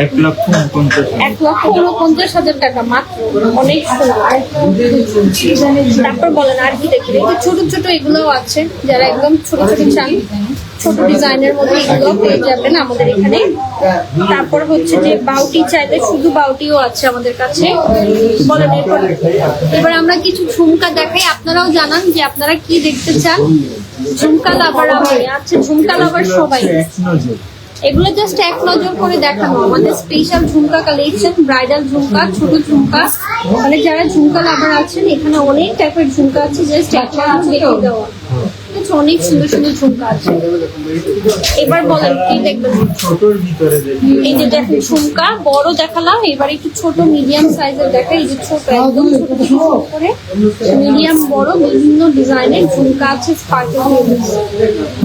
1,49,000 টাকা মাত্র, অনেক সুন্দর। তারপর বলেন আর কি দেখবেন? এই যে ছোট ছোট এগুলোও আছে, যারা একদম ছোট ছোট চান, ছোট ডিজাইনের মধ্যে এগুলো পেয়ে যাবেন আমাদের এখানে। তারপর হচ্ছে যে বাউটি চাইলে শুধু বাউটিও আছে আমাদের কাছে। বলেন এবার আমরা কিছু ঝুমকা দেখাই, আপনারাও জানান যে আপনারা কি দেখতে চান। ঝুমকা লাভার আছে, ঝুমকা লাভার সবাই, এগুলো জাস্ট এক নজর করে দেখানো আমাদের স্পেশাল ঝুমকা কালেকশন। ব্রাইডাল ঝুমকা, ছোট ঝুমকা, মানে যারা ঝুমকা লাভার আছেন এখানে অনেক টাইপের ঝুমকা আছে, জাস্ট এক নজর দেখে দেওয়া। অনেক সুন্দর সুন্দর ঝুমকা আছে। এবার বলেন কি দেখবেন? এই যে দেখেন ঝুমকা বড় দেখালাম, এবার একটু ছোট মিডিয়াম সাইজের দেখা। এই যে ছোট, একদম ছোট করে মিডিয়াম বড় বিভিন্ন ডিজাইনের ঝুমকা আছে স্পার্কেল।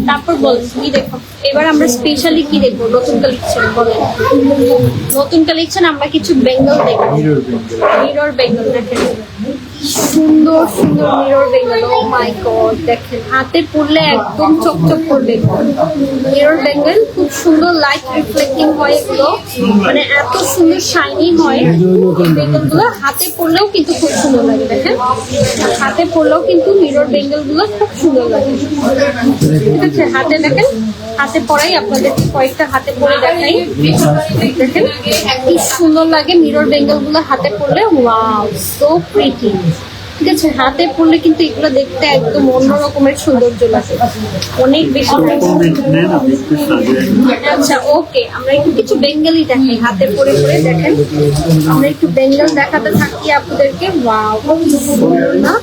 তারপর বলেন কি দেখো? এবার আমরা স্পেশালি কি দেখবো? নতুন কালেকশন। বলেন নতুন কালেকশন আমরা কিছু বেঙ্গল দেখবো। মিরর বেঙ্গল দেখেন, সুন্দর সুন্দর mirror Bengal. O my god, দেখেন হাতে পরলে একদম চকচক করবে। মিরর বেঙ্গল খুব সুন্দর, লাইট রিফ্লেক্টিং হয় এগুলো, মানে এত সুন্দর শাইনি হয় বেঙ্গল গুলো। হাতে পরলেও কিন্তু খুব সুন্দর লাগে, দেখেন হাতে পরলেও কিন্তু মিরর বেঙ্গল গুলো খুব সুন্দর লাগে। ঠিক আছে, হাতে দেখেন, হাতে পরাই আপনাদেরকে কয়েকটা হাতে পরে দেখাই। দেখেন কি সুন্দর লাগে মিরর বেঙ্গল গুলো হাতে পরলে। Wow, so pretty. ঠিক আছে, হাতে পরলে কিন্তু এগুলো দেখতে একদম অন্য রকমের সৌন্দর্য লাগে, অনেক বেশি। আচ্ছা ওকে, আমরা একটু কিছু বেঙ্গলি দেখাই হাতে পরে পরে। দেখেন আমরা একটু বেঙ্গল দেখাতে থাকি আপনাদেরকে। ওয়াও, না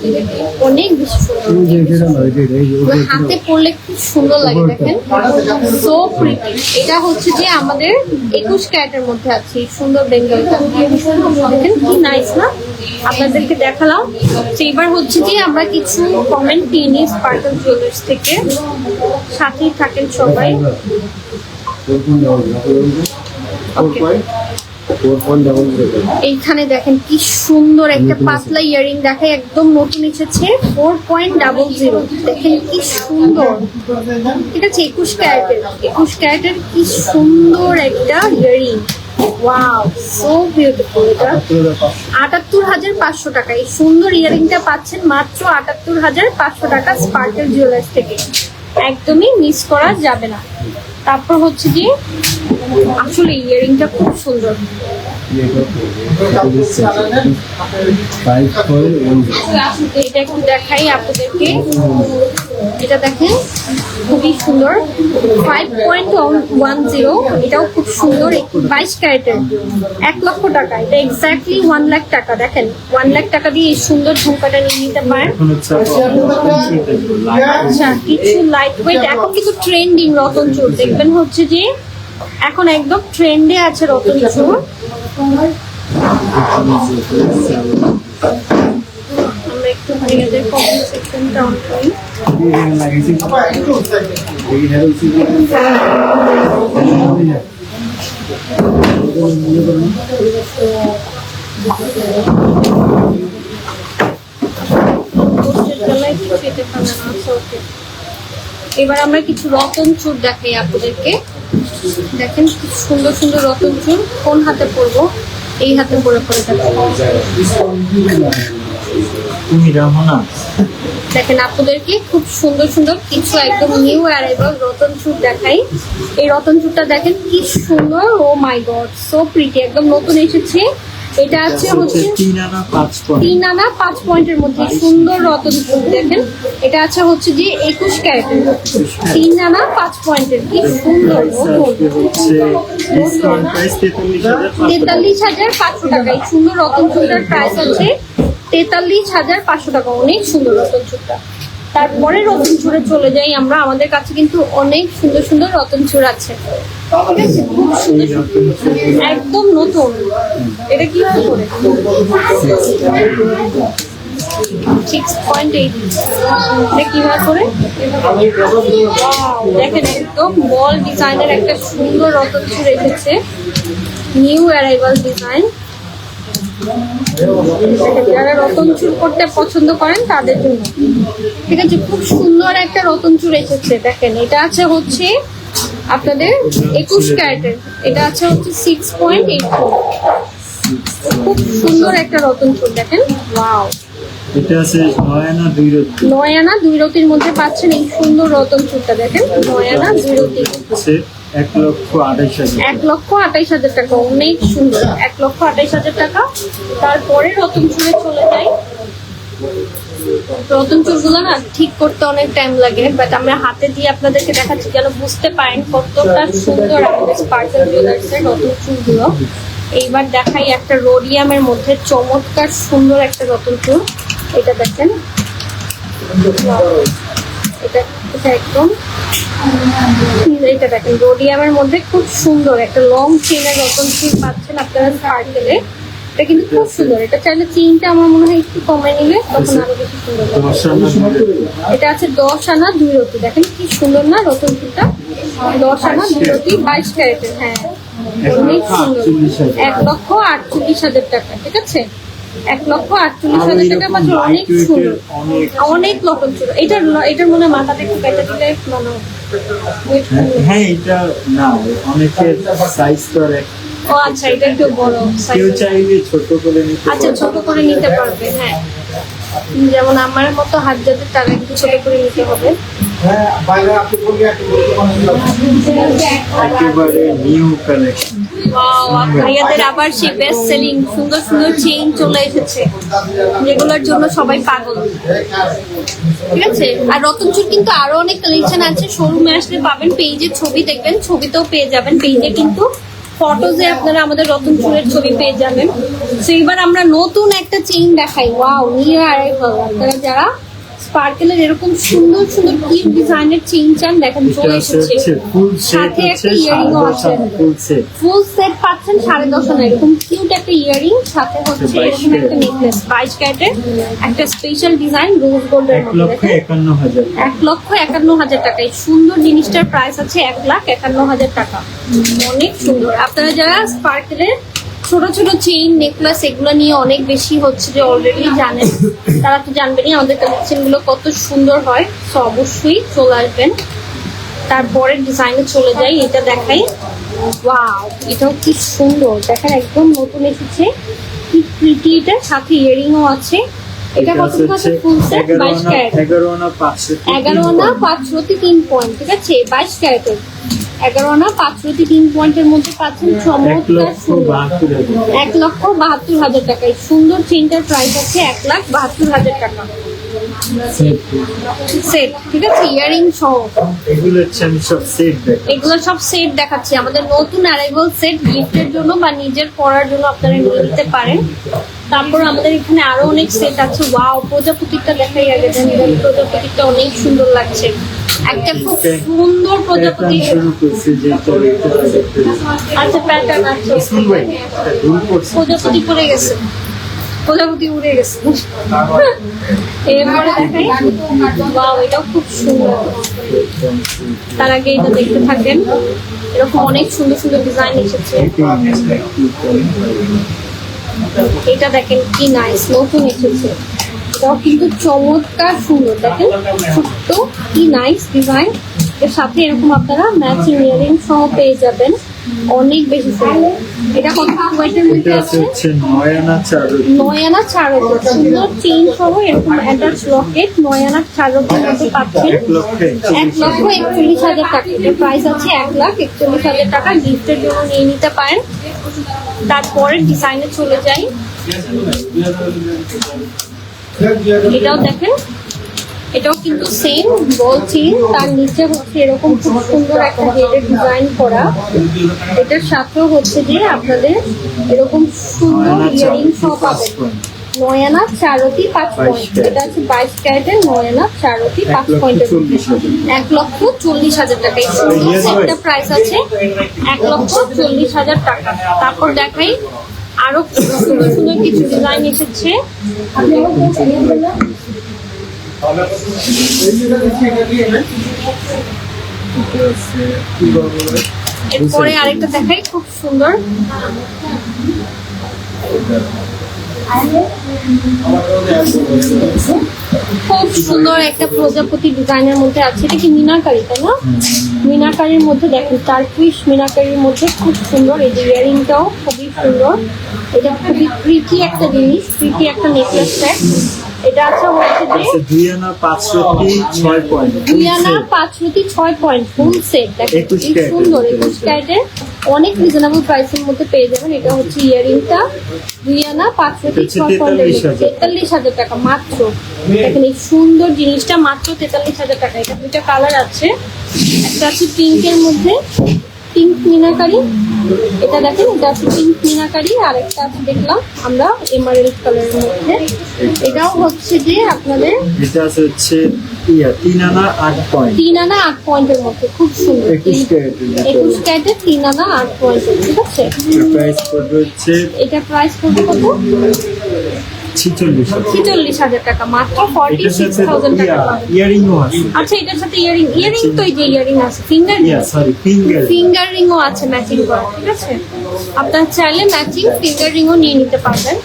অনেক বেশি সুন্দর, হাতে পরলে খুব সুন্দর লাগে। দেখেন সো প্রিটি। এটা হচ্ছে যে আমাদের 21 ক্যারেটের মধ্যে আছে এই সুন্দর বেঙ্গলটা। দেখেন কি নাইস না? আপনাদেরকে দেখালাম। এবার হচ্ছে যে আমরা কিছু কমেন্ট নিয়ে নিই স্পার্কেল জুয়েলার্স থেকে, সাথেই থাকেন সবাই। এইখানে দেখেন কি সুন্দর একটা পাতলা ইয়ারিং দেখায়, একদম নতুন এসেছে 4.00। দেখেন কি সুন্দর, ঠিক আছে 21 ক্যারেটের কি সুন্দর একটা ইয়ারিং। Wow, so beautiful. এটা 78,500 টাকা। এই সুন্দর ইয়ারিংটা পাচ্ছেন মাত্র 78,500 টাকা স্পার্কেল জুয়েলার্স থেকে, একদমই মিস করা যাবে না। তারপর হচ্ছে যে আসলে ইয়ারিংটা খুব সুন্দর। এটা একটু দেখাই আপনাদেরকে, এটা দেখেন খুবই সুন্দর 5.10। এটাও খুব সুন্দর, 22 ক্যারেটের, 1 লক্ষ টাকা। এটা এক্স্যাক্টলি 1 লাখ টাকা। দেখেন 1 লাখ টাকা দিয়ে এই সুন্দর ঝুমকাটা নিয়ে নিতে পারেন। আচ্ছা কিছু লাইট ওয়েট, এখন কিন্তু ট্রেন্ডিং রতন চুর দেখবেন হচ্ছে যে এখন একদম ট্রেন্ডে আছে রতন চুর। আমরা একটু ভাইয়াদের কমেন্ট সেকশনটা অন করি। এবার আমরা কিছু রতন চুর দেখাই আপনাদেরকে। দেখেন কি সুন্দর সুন্দর রতন চুর। কোন হাতে পরবো? এই হাতে পরে পরে দেখেন আপনাদেরকে খুব সুন্দর সুন্দর কিছু একদম নিউ অ্যারাইভাল রতন চুর দেখাই। এই রতন চুরটা দেখেন কি সুন্দর। Oh my god, so pretty, একদম নতুন এসেছে। এটা আছে হচ্ছে 3 আনা 5 পয়েন্টের মধ্যে সুন্দর রতন চুর। দেখেন এটা আছে হচ্ছে যে 21 ক্যারেটের, 3 আনা 5 পয়েন্টের, কি সুন্দর। 43,500 টাকা এই সুন্দর রতন চুরটার প্রাইস আছে 43,500 টাকা। অনেক সুন্দর রতন চুরটা। তারপরে রতন চূড়ে চলে যাই আমরা। আমাদের কাছে কিন্তু অনেক সুন্দর সুন্দর রতন চূড় আছে, ঠিক আছে? খুব সুন্দর সুন্দর, একদম নতুন। এটা কি করে 6.8, এটা কিভাবে করে? Wow, দেখেন একদম বল ডিজাইনের একটা সুন্দর রতন চূড় এসেছে, নিউ অ্যারাইভাল ডিজাইন। যারা রতন চুর করতে পছন্দ করেন তাদের জন্য, ঠিক আছে? খুব সুন্দর একটা রতন চুর এসেছে। দেখেন এটা আছে হচ্ছে আপনাদের 21 ক্যারেটের, এটা আছে হচ্ছে 6.84। খুব সুন্দর একটা রতন চুর, দেখেন। ওয়াও, এটা আছে 9 আনা 2 রতি। 9 আনা 2 রতির মধ্যে পাচ্ছেন এই সুন্দর রতন চুরটা, দেখেন। 9 আনা 2 রতি আছে 1,28,000। 1,28,000 টাকা, অনেক সুন্দর। 1,28,000 টাকা। তারপরে রতন চুড়ে চলে যাই। রতন চুড়গুলো না ঠিক করতে অনেক টাইম লাগে, বাট আমরা হাতে দিয়ে আপনাদেরকে দেখাচ্ছি যেন বুঝতে পারেন কতটা সুন্দর আমাদের স্পার্কেল জুয়েলার্সের রতন চুড়গুলো। এইবার দেখাই একটা রোডিয়ামের মধ্যে চমৎকার সুন্দর একটা রতন চুড়। এটা দেখেন, এটা এটা একদম, এটা দেখেন রোডিয়ামের মধ্যে খুব সুন্দর একটা লং চেইনের রতন চুড় পাচ্ছেন আপনারা স্পার্কেলে। এটা কিন্তু খুব সুন্দর। এটা চাইলে চেইনটা আমার মনে হয় একটু কমে নিলে তখন আরো বেশি সুন্দর লাগবে। এটা আছে 10 আনা 2 রতি, দেখেন কি সুন্দর না রতন চুড়টা। 10 আনা 2 রতি 22 ক্যারেটের, হ্যাঁ অনেক সুন্দর। 1,48,000 টাকা, ঠিক আছে? 1,48,000 টাকা মাত্র, অনেক সুন্দর, অনেক রতন চুড়। এটার মনে হয় মাথাটা একটু কেটে দিলে মানে হ্যাঁ, এটা না অনেকের সাইজ করে। ও আচ্ছা, এটা একটু বড় সাইজ, কেউ চাইলে ছোট করে নিতে পারে। আচ্ছা ছোট করে নিতে পারবে, হ্যাঁ। যেমন আমার মতো হাত যাদের, তারা একটু ছোট করে নিতে হবে। একেবারে নিউ কালেকশন। ওয়াও, ভাইয়াদের আবার সেই বেস্ট সেলিং সুন্দর সুন্দর চেইন চলে এসেছে, যেগুলোর জন্য সবাই পাগল, ঠিক আছে? আর রতন চুড় কিন্তু আরো অনেক কালেকশন আছে, শোরুমে আসলে পাবেন। পেজে ছবি দেখবেন, ছবিতেও পেয়ে যাবেন। পেজে কিন্তু ফটোজে আপনারা আমাদের রতন চুড়ের ছবি পেয়ে যাবেন। তো এবার আমরা নতুন একটা চেইন দেখাই। Wow, new arrival. আপনারা যারা স্পার্কেলের এরকম সুন্দর সুন্দর কিউট ডিজাইনের চেইন চান, দেখেন চলে এসেছে। সাথে একটা ইয়ারিংও আছে, ফুল সেট পাচ্ছেন 10.5 আনা। এরকম কিউট একটা ইয়ারিং, সাথে হচ্ছে এরকম একটা নেকলেস 22 ক্যারেটের, একটা স্পেশাল ডিজাইন রোজ গোল্ডের মধ্যে। 1,51,000। 1,51,000 টাকা। এই সুন্দর জিনিসটার প্রাইস আছে 1,51,000 টাকা। অনেক সুন্দর। আপনারা যারা স্পার্কেলের ছোট ছোট চেইন নেকলেস এগুলো নিয়ে অনেক বেশি হচ্ছে যে অলরেডি জানেন, তারা তো জানবেনই আমাদের কালেকশন গুলো কত সুন্দর হয়। তো অবশ্যই চলে আসবেন। তারপরে ডিজাইনে চলে যাই, এটা দেখাই। ওয়াও, এটাও কি সুন্দর, দেখেন একদম নতুন এসেছে, কি প্রিটি। এটা সাথে ইয়ারিংও আছে। এটা কত আছে? ফুল সেট 22 ক্যারেট, 11 আনা 500। 11 আনা 5 রতি 3 পয়েন্ট, ঠিক আছে? 22 ক্যারেটের 11 আনা 5 রতি 3 পয়েন্টের মধ্যে পাচ্ছেন চমৎকার সুন্দর 1,72,000 টাকা। এই সুন্দর চেইনটার প্রাইস আছে 1,72,000 টাকা সেট, ঠিক আছে? ইয়ারিং সহ। এগুলো হচ্ছে আমি সব সেট দেখাচ্ছি। এগুলো সব সেট দেখাচ্ছি, আমাদের নতুন অ্যারাইভাল সেট, গিফটের জন্য বা নিজের পরার জন্য আপনারা নিয়ে নিতে পারেন। তারপর আমাদের এখানে আরো অনেক সেট আছে। ওয়াও, প্রজাপতিটা দেখাই আগে, জানেন প্রজাপতিটা অনেক সুন্দর লাগছে। একটা খুব সুন্দর প্রজাপতি শুরু করছে যে আচ্ছা, প্যাটার্ন আছে। প্রজাপতি পড়ে গেছে, প্রজাপতি উড়ে গেছে। এরপরে দেখাই। ওয়াও, এটাও খুব সুন্দর। তার আগে এটা দেখতে থাকেন, এরকম অনেক সুন্দর সুন্দর ডিজাইন এসেছে। এটা দেখেন কি নাইস, নতুন এসেছে। এটাও কিন্তু চমৎকার সুন্দর, দেখেন ছোট্ট কি নাইস ডিজাইন। এর সাথে এরকম আপনারা ম্যাচিং ইয়ারিং সহ পেয়ে যাবেন, অনেক বেশি সুন্দর। এটা কত ওয়েটের মধ্যে আছে? 9 আনা 4 রতি। 9 আনা 4 রতি, সুন্দর চেইন সহ এরকম অ্যাটাচ লকেট 9 আনা 4 রতির মধ্যে পাচ্ছেন 1,41,000 টাকা। এর প্রাইস আছে 1,41,000 টাকা। গিফটের জন্য নিয়ে নিতে পারেন। তারপরে ডিজাইনে চলে যাই। এটাও দেখেন, এটাও কিন্তু সেম বলছি। তার নিচে হচ্ছে এরকম খুব সুন্দর একটা হেডের ডিজাইন করা। এটার সাথেও হচ্ছে যে আপনাদের এরকম সুন্দর ইয়ারিং সহ পাবেন। 9 আনা 4 রতি 5 পয়েন্ট। এটা আছে 22 ক্যারেটের 9 আনা 4 রতি 5 পয়েন্টের মধ্যে 1,40,000 টাকা। এই সুন্দর সেটটা প্রাইস আছে 1,40,000 টাকা। তারপর দেখাই আরো সুন্দর সুন্দর কিছু ডিজাইন এসেছে। এরপরে আরেকটা দেখাই খুব সুন্দর, খুব সুন্দর একটা প্রজাপতি ডিজাইনের মধ্যে আছে। এটা কি মিনাকারি, তাই না? মিনাকারির মধ্যে দেখেন, টার্কিশ মিনাকারির মধ্যে খুব সুন্দর। এই যে ইয়ারিংটাও খুবই সুন্দর। এটা খুবই প্রিটি একটা জিনিস, প্রিটি একটা নেকলেস সেট। এটা আছে হচ্ছে যে 2 আনা 5 রতি 6 পয়েন্ট, 2 আনা 5 রতি 6 পয়েন্ট ফুল সেট। দেখেন কি সুন্দর, 21 ক্যারেটের অনেক রিজনেবল প্রাইসের মধ্যে পেয়ে যাবেন। এটা হচ্ছে ইয়ারিংটা 2 আনা 5 রতি 6 পয়েন্ট, 43,000 টাকা মাত্র। দেখেন এই সুন্দর জিনিসটা মাত্র 43,000 টাকা। এটা দুইটা কালার আছে, একটা আছে পিঙ্কের মধ্যে, পিঙ্ক মিনাকারি। এটা দেখেন, এটা আছে পিঙ্ক মিনাকারি। আর একটা আছে দেখলাম আমরা এমারেল্ড কালারের মধ্যে। এটাও হচ্ছে যে আপনাদের এটা আছে হচ্ছে 3 আনা 8 পয়েন্ট, 3 আনা 8 পয়েন্টের মধ্যে খুব সুন্দর। 21 ক্যারেটের 21 ক্যারেটের 3 আনা 8 পয়েন্টের, ঠিক আছে? প্রাইস পড়বে হচ্ছে এটা প্রাইস পড়বে কত? 46,000 টাকা মাত্র। 46,000 টাকা। ইয়ারিংও আছে। আচ্ছা, এটার সাথে ইয়ারিং তো এই যে ইয়ারিং আছে, ফিঙ্গার ফিঙ্গার রিংও আছে ম্যাচিং করা, ঠিক আছে? আপনারা চাইলে ম্যাচিং ফিঙ্গার রিংও নিয়ে নিতে পারবেন।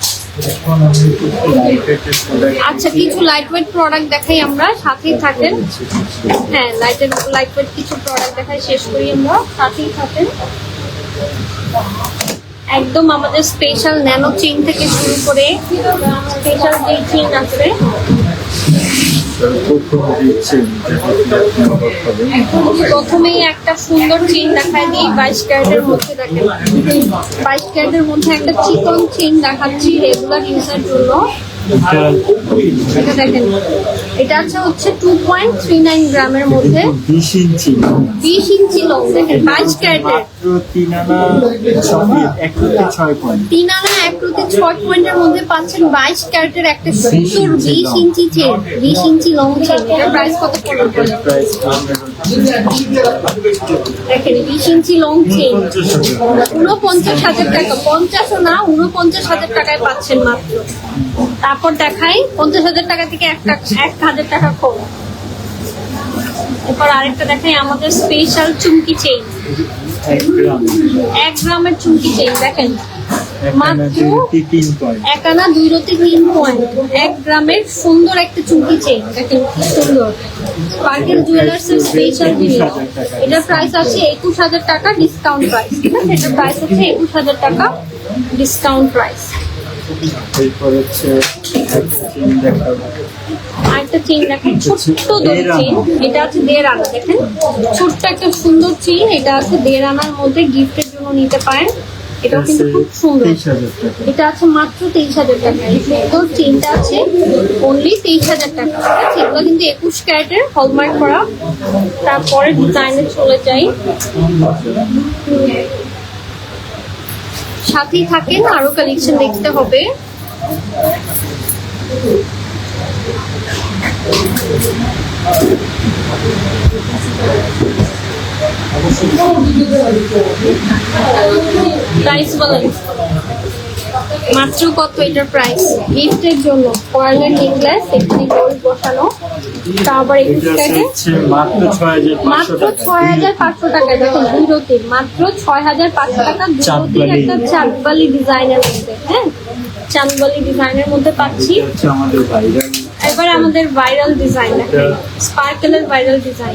আচ্ছা, কিছু লাইট ওয়েট প্রোডাক্ট দেখাই আমরা, সাথেই থাকেন। হ্যাঁ, লাইট ওয়েট কিছু প্রোডাক্ট দেখাই, শেষ করি আমরা, সাথেই থাকেন। একদম আমাদের স্পেশাল ন্যানো চেইন থেকে শুরু করে স্পেশাল যে চেইন আছে, প্রথমেই একটা সুন্দর চেইন দেখায় দিই 22 ক্যারেটের মধ্যে। দেখেন 22 ক্যারেটের মধ্যে একটা চিকন চেইন দেখাচ্ছি রেগুলার ইউজের জন্য। এটা দেখেন, এটা আছে হচ্ছে 2.39 গ্রামের মধ্যে, 20 ইঞ্চি লং। দেখেন 22 ক্যারেটের 3 আনা 1 রতি 6 পয়েন্টের মধ্যে পাচ্ছেন 22 ক্যারেটের একটা সুন্দর 20 ইঞ্চি চেন, 20 ইঞ্চি লং চেন। এটার প্রাইস কত পড়বে? দেখেন 20 ইঞ্চি লং চেন 49,000 টাকা। 50ও না, 49,000 টাকায় পাচ্ছেন মাত্র। তারপর দেখাই 50,000 টাকা থেকে 1,000 টাকা কম। এরপর আরেকটা দেখাই আমাদের স্পেশাল চুমকি চেইন, 1 গ্রামের চুমকি চেইন। দেখেন মাত্র 1 আনা 2 রতি 3 পয়েন্ট, 1 গ্রামের সুন্দর একটা চুমকি চেইন। দেখেন কি সুন্দর, স্পার্কেল জুয়েলার্স এর স্পেশাল জিনিস। এটার প্রাইস আছে 21,000 টাকা ডিসকাউন্ট প্রাইস, ঠিক আছে? এটার প্রাইস হচ্ছে 21,000 টাকা ডিসকাউন্ট প্রাইস। আরেকটা চেইন দেখেন, ছোট্ট দড়ি চেইন। এটা আছে 1.5 আনা। দেখেন ছোট্ট একটা সুন্দর চেইন। এটা আছে 1.5 আনার মধ্যে, গিফটের জন্য নিতে পারেন। এটাও কিন্তু খুব সুন্দর। এটা আছে মাত্র 23,000 টাকা। এই সুন্দর চেইনটা আছে অনলি 23,000 টাকা, ঠিক আছে? এগুলো কিন্তু 21 ক্যারেটের হলমার্ক করা। তারপরে ডিজাইনে চলে যাই, সাথেই থাকেন, আরো কালেকশন দেখতে হবে। প্রাইস বলেন মাত্র কত এটার প্রাইস? গিফটের জন্য পার্লের নেকলেস, এখানে গোল্ড বসানো, তারপর 21 ক্যারেটে মাত্র 6,500 টাকা। দেখুন 2 রতির মাত্র 6,500 টাকা। 2 রতির একটা চাঁদবালি ডিজাইনের মধ্যে, হ্যাঁ চাঁদবালি ডিজাইনের মধ্যে পাচ্ছি। এবার আমাদের ভাইরাল ডিজাইন, স্পার্কেলের ভাইরাল ডিজাইন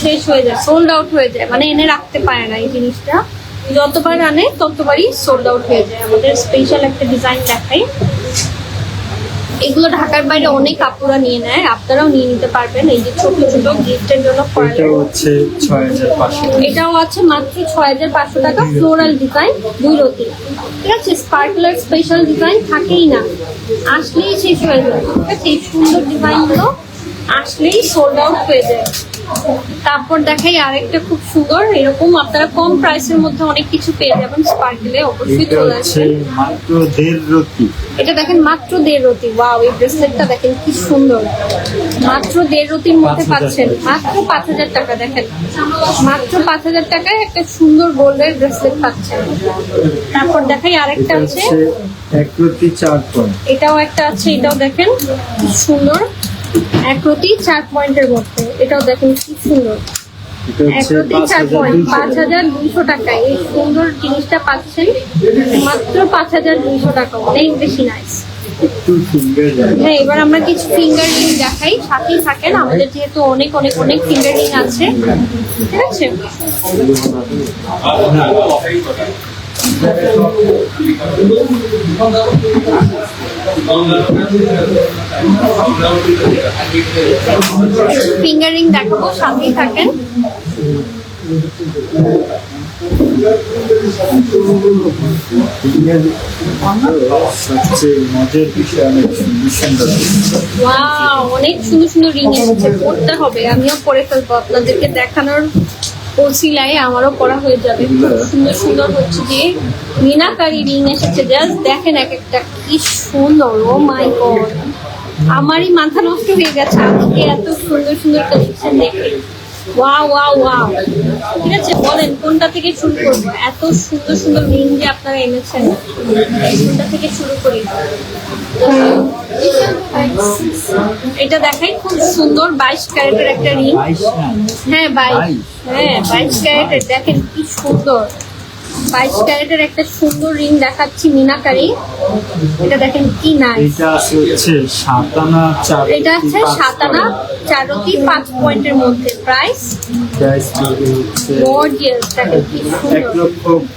শেষ হয়ে যায়, সোল্ড আউট হয়ে যায়, মানে এনে রাখতে পারে না এই জিনিসটা। যতবার আনে ততবারই সোল্ড আউট হয়ে যায়। আমাদের স্পেশাল একটা ডিজাইন দেখাই। এগুলো ঢাকার বাইরে অনেক আপুরা নিয়ে নেয়, আপনারাও নিয়ে নিতে পারবেন। এই যে ছোট ছোট গিফটের জন্য এটাও আছে মাত্র 6,500 টাকা। ফ্লোরাল ডিজাইন 2 রতি, ঠিক আছে? স্পার্কলার স্পেশাল ডিজাইন থাকেই না, আসলেই শেষ হয়ে যায়, ঠিক আছে? এই সুন্দর ডিজাইনগুলো আসলেই সোল্ড আউট হয়ে যায়। তারপর দেখাই আরেকটা খুব সুন্দর, এরকম আপনারা কম প্রাইসের মধ্যে অনেক কিছু পেয়ে যাবেন স্পার্কেলে, অবশ্যই এটা চলে হচ্ছে আসবেন। মাত্র 1.5 রতি। এটা দেখেন মাত্র 1.5 রতি। ওয়াও, এই ব্রেসলেটটা দেখেন কি সুন্দর, মাত্র 1.5 রতির মধ্যে 5,000 পাচ্ছেন, মাত্র 5,000 টাকা। দেখেন মাত্র 5,000 টাকায় একটা সুন্দর গোল্ডের ব্রেসলেট পাচ্ছেন। তারপর দেখাই আরেকটা এটা আছে, হচ্ছে 1 রতি 4 পয়েন্ট। এটাও একটা আছে, এটাও দেখেন কি সুন্দর, 1 রতি 4 পয়েন্টের মধ্যে। এটাও দেখেন কি সুন্দর, এটা 1 হচ্ছে রতি 4 পয়েন্ট, 5,200 5,200 টাকায় এই সুন্দর জিনিসটা পাচ্ছেন মাত্র 5,200 টাকা। অনেক বেশি নাইস। একটু ফিঙ্গার হ্যাঁ, এবার আমরা কিছু ফিঙ্গার রিং দেখাই, সাথেই থাকেন। আমাদের যেহেতু অনেক অনেক অনেক ফিঙ্গার রিং আছে, ঠিক আছে। ফিঙ্গার রিং দেখাবো, সাথেই থাকেন। সবচেয়ে মজার বিষয় অনেক সুন্দর সুন্দর। ওয়াও, অনেক সুন্দর সুন্দর রিং এসেছে, পড়তে হবে, আমিও পরে ফেলবো আপনাদেরকে দেখানোর ওসিলায়, আমারও পড়া হয়ে যাবে। খুব সুন্দর সুন্দর হচ্ছে যে মিনাকারি রিং এসেছে, জাস্ট দেখেন এক একটা কি সুন্দর। ও মাই গড, আমারই মাথা নষ্ট হয়ে গেছে আজকে এত সুন্দর সুন্দর কালেকশন দেখে। ওয়াও ওয়াও ওয়াও, ঠিক আছে, বলেন কোনটা থেকে শুরু করবো? এত সুন্দর সুন্দর রিং যে আপনারা এনেছেন, কোনটা থেকে শুরু করি? এটা দেখাই, খুব সুন্দর 22 ক্যারেটের একটা রিং। 22 না, হ্যাঁ 22, হ্যাঁ 22 ক্যারেটের, দেখেন কি সুন্দর 22 ক্যারেটের একটা সুন্দর রিং দেখাচ্ছি মিনাকারি। এটা দেখেন কি নাইস। এটা আছে হচ্ছে 7 আনা 4 এটা আছে 7 আনা 4 রতি 5 পয়েন্টের মধ্যে। প্রাইস প্রাইস হচ্ছে গর্জিয়াস, দেখেন কি সুন্দর,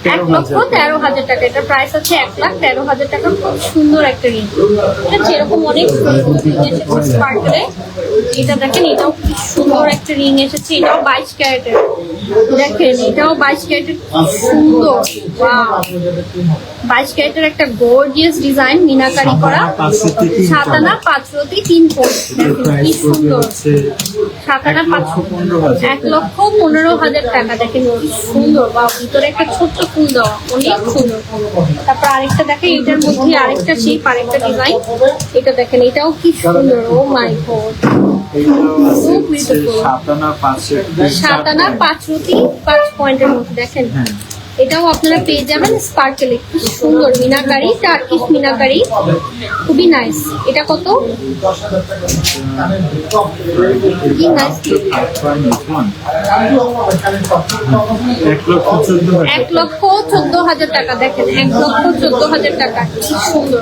1,13,000 টাকা। এটা প্রাইস আছে 1,13,000 টাকা। খুব সুন্দর একটা রিং, ঠিক আছে। এরকম অনেক সুন্দর রিং এসেছে স্পার্কেলে। এটা দেখেন, এটাও কি সুন্দর একটা রিং এসেছে, এটাও 22 ক্যারেটের। দেখেন এটাও 22 ক্যারেটের, কি সুন্দর। ওয়াও, 22 ক্যারেটের একটা গর্জিয়াস ডিজাইন মিনাকারি করা, 7 আনা 5 রতি 3 পয়েন্ট। দেখেন কি সুন্দর, 7 আনা 5, 1,15,000 টাকা। দেখেন কি সুন্দর। বা ভিতরে একটা ছোট্ট ফুল দেওয়া, অনেক সুন্দর। তারপর আরেকটা দেখেন, এটার মধ্যে আরেকটা শেপ, আরেকটা ডিজাইন। এটা দেখেন, এটাও কি সুন্দর। Oh my god, so beautiful. 7 আনা 5 রতি 5 পয়েন্টের মধ্যে। দেখেন এটাও আপনারা পেয়ে যাবেন স্পার্কেলে, কি সুন্দর মিনাকারি, টার্কিশ মিনাকারি, খুবই নাইস। এটা কত? কি নাইস, 1,14,000 টাকা। দেখেন 1,14,000 টাকা, কি সুন্দর।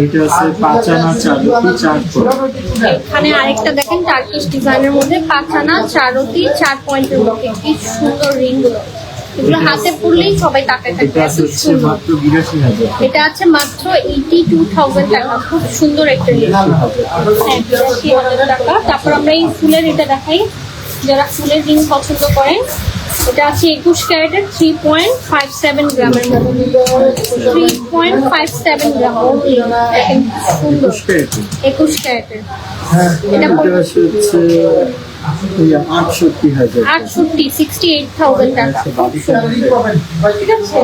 এটা আছে 5 আনা 4 রতি 4 পয়েন্ট। এখানে আরেকটা দেখেন টার্কিশ ডিজাইনের মধ্যে 5 আনা 4 রতি 4 পয়েন্টের মধ্যে, কি সুন্দর রিং গুলো। এগুলো হাতে পড়লেই সবাই তাকায় থাকে, এটা এত আছে সুন্দর। মাত্র 82,000। এটা আছে মাত্র 82,000 টাকা। খুব সুন্দর একটা রিং, 82,000 টাকা। তারপর আমরা এই ফুলের এটা দেখাই, যারা ফুলের রিং পছন্দ করেন। এটা আছে 21 ক্যারেটের 3.57 গ্রামের মধ্যে, 3.57 গ্রাম only। দেখেন কি সুন্দর, 21 ক্যারেটের। এটা এটা হচ্ছে 68,000। 68,000 টাকা। খুব সুন্দর, ঠিক আছে।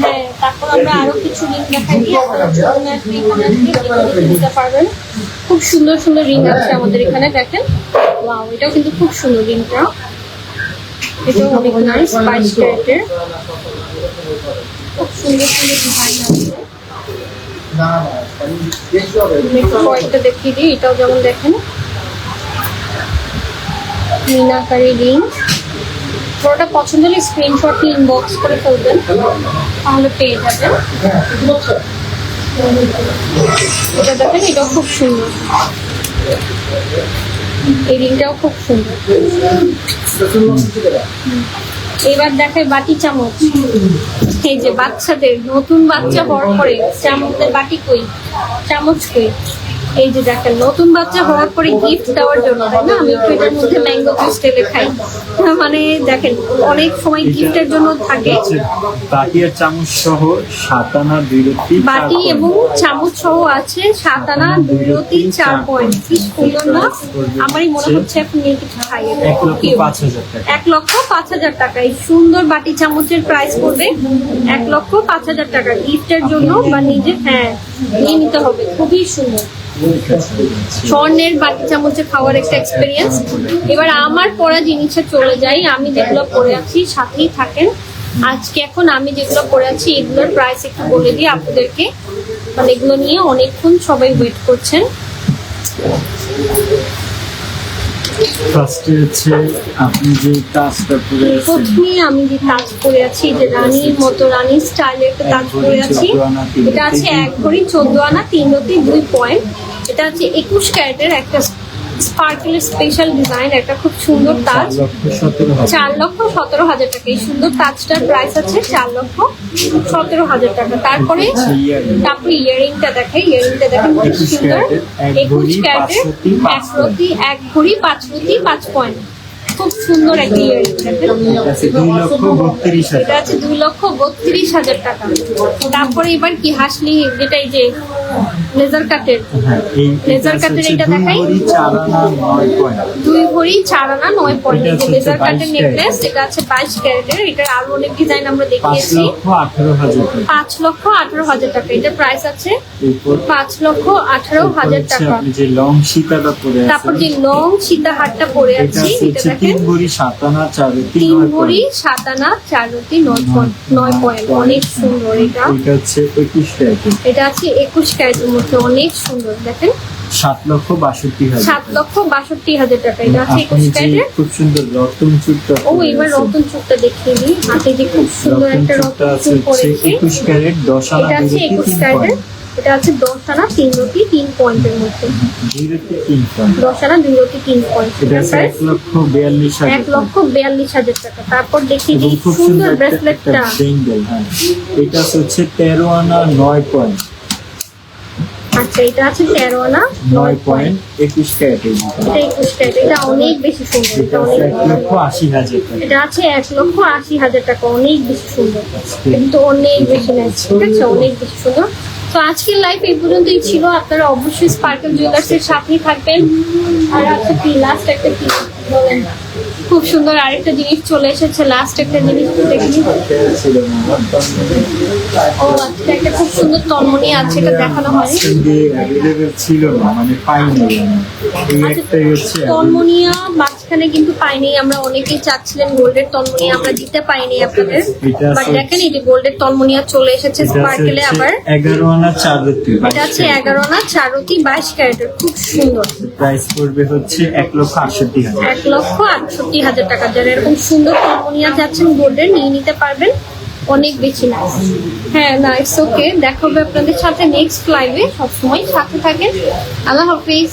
হ্যাঁ, তারপর আমরা আরো কিছু রিং দেখাই দিই, আপনারা চলে আসলে এখানে আসলে নিতে পারবেন। খুব সুন্দর সুন্দর রিং আছে আমাদের এখানে, দেখেন। ওয়াও, এটাও কিন্তু খুব সুন্দর রিংটা, এটাও অনেক নাইস, 22 ক্যারেটের। খুব সুন্দর সুন্দর ডিজাইন আছে। কয়েকটা দেখিয়ে দিই, এটাও যেমন দেখেন মিনাকারি রিং। পুরোটা পছন্দ হলে স্ক্রিনশট নিয়ে ইনবক্স করে ফেলবেন, তাহলে পেয়ে যাবেন। এটা দেখেন, এটাও খুব সুন্দর, এই রিংটাও খুব সুন্দর। এবার দেখায় বাটি চামচ। এই যে বাচ্চাদের, নতুন বাচ্চা হওয়ার পরে চামচের বাটি কই, চামচ কই, এই যে দেখেন নতুন বাচ্চা হওয়ার পরে গিফট দেওয়ার জন্য, তাই না? আমি একটু এটার মধ্যে ম্যাঙ্গো জুস ঢেলে খাই। মানে দেখেন অনেক সময় গিফটের জন্য থাকে। বাটি আর চামচ সহ 7 আনা 2 রতি বাটি এবং চামচ সহ আছে 7 আনা 2 রতি 4 পয়েন্ট। কি সুন্দর না? আমারই মনে হচ্ছে আপনি নিয়ে কিছু খাই। 1,05,000 টাকা। 1,05,000 টাকা। এই সুন্দর বাটি চামচের প্রাইস পড়বে 1,05,000 টাকা গিফটের জন্য বা নিজে নিয়ে নিতে হবে। খুবই সুন্দর স্বর্ণের বাটি চামচে খাওয়ার একটা এক্সপিরিয়েন্স। এবার আমার পরা জিনিসে চলে যাই। আমি যেগুলো পরে আছি সাথেই থাকেন। আজকে এখন আমি যেগুলো পরে আছি এগুলোর প্রাইস একটু বলে দিই আপনাদেরকে, মানে এগুলো নিয়ে অনেকক্ষণ সবাই ওয়েট করছেন। ফার্স্টে হচ্ছে আপনি যে তাজটা পরে আছেন, প্রথমে আমি যে তাজ পরে আছি, যে রানীর মতো রানী স্টাইলের একটা তাজ পরে আছি। এটা আছে 1 ভরি 14 আনা 3 রতি 2 পয়েন্ট। এটা হচ্ছে 21 ক্যারেটের একটা স্পার্কেলের স্পেশাল ডিজাইন, একটা খুব সুন্দর তাজ। 4,17,000 টাকা। এই সুন্দর তাজটার প্রাইস আছে 4,17,000 টাকা। তারপরে ইয়ারিংটা দেখাই। ইয়ারিংটা দেখেন খুব সুন্দর, 21 ক্যারেটের 1 ভরি 5 রতি 5 পয়েন্ট। খুব সুন্দর একটা ইয়ারিং দেখেন। এটা আছে 2,32,000 টাকা। তারপরে এবার কি হাসলি, যেটা এই যে লেজার কাটের, লেজার কাটের এটা দেখাই। 2 ভরি 4 আনা 9 পয়েন্ট। লেজার কাটের নেকলেস, এটা আছে 22 ক্যারেটের। এটার আরো অনেক ডিজাইন আমরা দেখিয়েছি। 5,18,000 টাকা। এটার প্রাইস আছে 5,18,000 টাকা। তারপর যে লং সীতাহারটা পরে আছি, এটা দেখেন 3 ভরি 7 আনা 4 রতি 3 ভরি 7 আনা 4 রতি 9 পয়েন্ট। অনেক সুন্দর। এটা হচ্ছে 21 ক্যারেটের। এটা আছে 21 ক্যারেটের মধ্যে, অনেক সুন্দর দেখেন। 7,62,000। 7,62,000 টাকা। এটা আছে 21 ক্যারেটের। খুব সুন্দর রতন চূড়টা। এবার রতন চূড়টা দেখিয়ে দিই। হাতে যে খুব সুন্দর একটা রতন চূড় পরেছি। 21 ক্যারেট 10 আনা এটা আছে 21 ক্যারেটের। এটা আছে 10 আনা 3 রতি 3 পয়েন্টের মধ্যে। 2 রতি 3 পয়েন্ট। 10 আনা 2 রতি 3 পয়েন্ট। এটা 1,42,000। 1,42,000 টাকা। তারপর দেখি যে খুব সুন্দর একটা ব্রেসলেটটা। বেঙ্গল। এটা হচ্ছে 13 আনা 9 পয়েন্ট। আচ্ছা, এটা আছে 13 আনা 9 পয়েন্ট 21 ক্যারেটের। এটা 21 ক্যারেট। এটা অনেক বেশি সুন্দর। এটা অনেক 1,80,000 টাকা। এটা আছে 1,80,000 টাকা। অনেক বেশি সুন্দর, কিন্তু অনেক বেশি নাইস। ঠিক আছে, অনেক বেশি সুন্দর। তো আজকের লাইফ এই পর্যন্তই ছিল। আপনারা অবশ্যই স্পার্কেল জুয়েলার্স এর সাথেই থাকবেন। আর আছে কি লাস্ট একটা কি বলেন, খুব সুন্দর আরেকটা জিনিস চলে এসেছে। লাস্ট একটা জিনিস দেখি। আচ্ছা, একটা খুব সুন্দর তন্মনি আছে, এটা দেখানো হয়নি। अवेलेबल ছিল না, মানে পাইনি। এই একটাই হচ্ছে তন্মনিয়া মাঝখানে কিন্তু পাইনি আমরা। অনেকেই চাচ্ছিলেন গোল্ডের তন্মনিয়া, আমরা দিতে পাইনি আপনাদের। বাট দেখেন এই যে গোল্ডের তন্মনিয়া চলে এসেছে স্পার্কেলে আবার। 11 আনা 4 রতি। এটা আছে 11 আনা 4 রতি 22 ক্যারেটের। খুব সুন্দর। প্রাইস পড়বে হচ্ছে 1,68,000। 1,68,000 টাকা। যারা এরকম সুন্দর তন্মনিয়া চাচ্ছেন গোল্ডের, নিয়ে নিতে পারবেন। অনেক বেশি নাইস। নাইস। ওকে, দেখা হবে আপনাদের সাথে নেক্সট লাইভে। সবসময় সাথে থাকেন। আল্লাহ হাফিজ।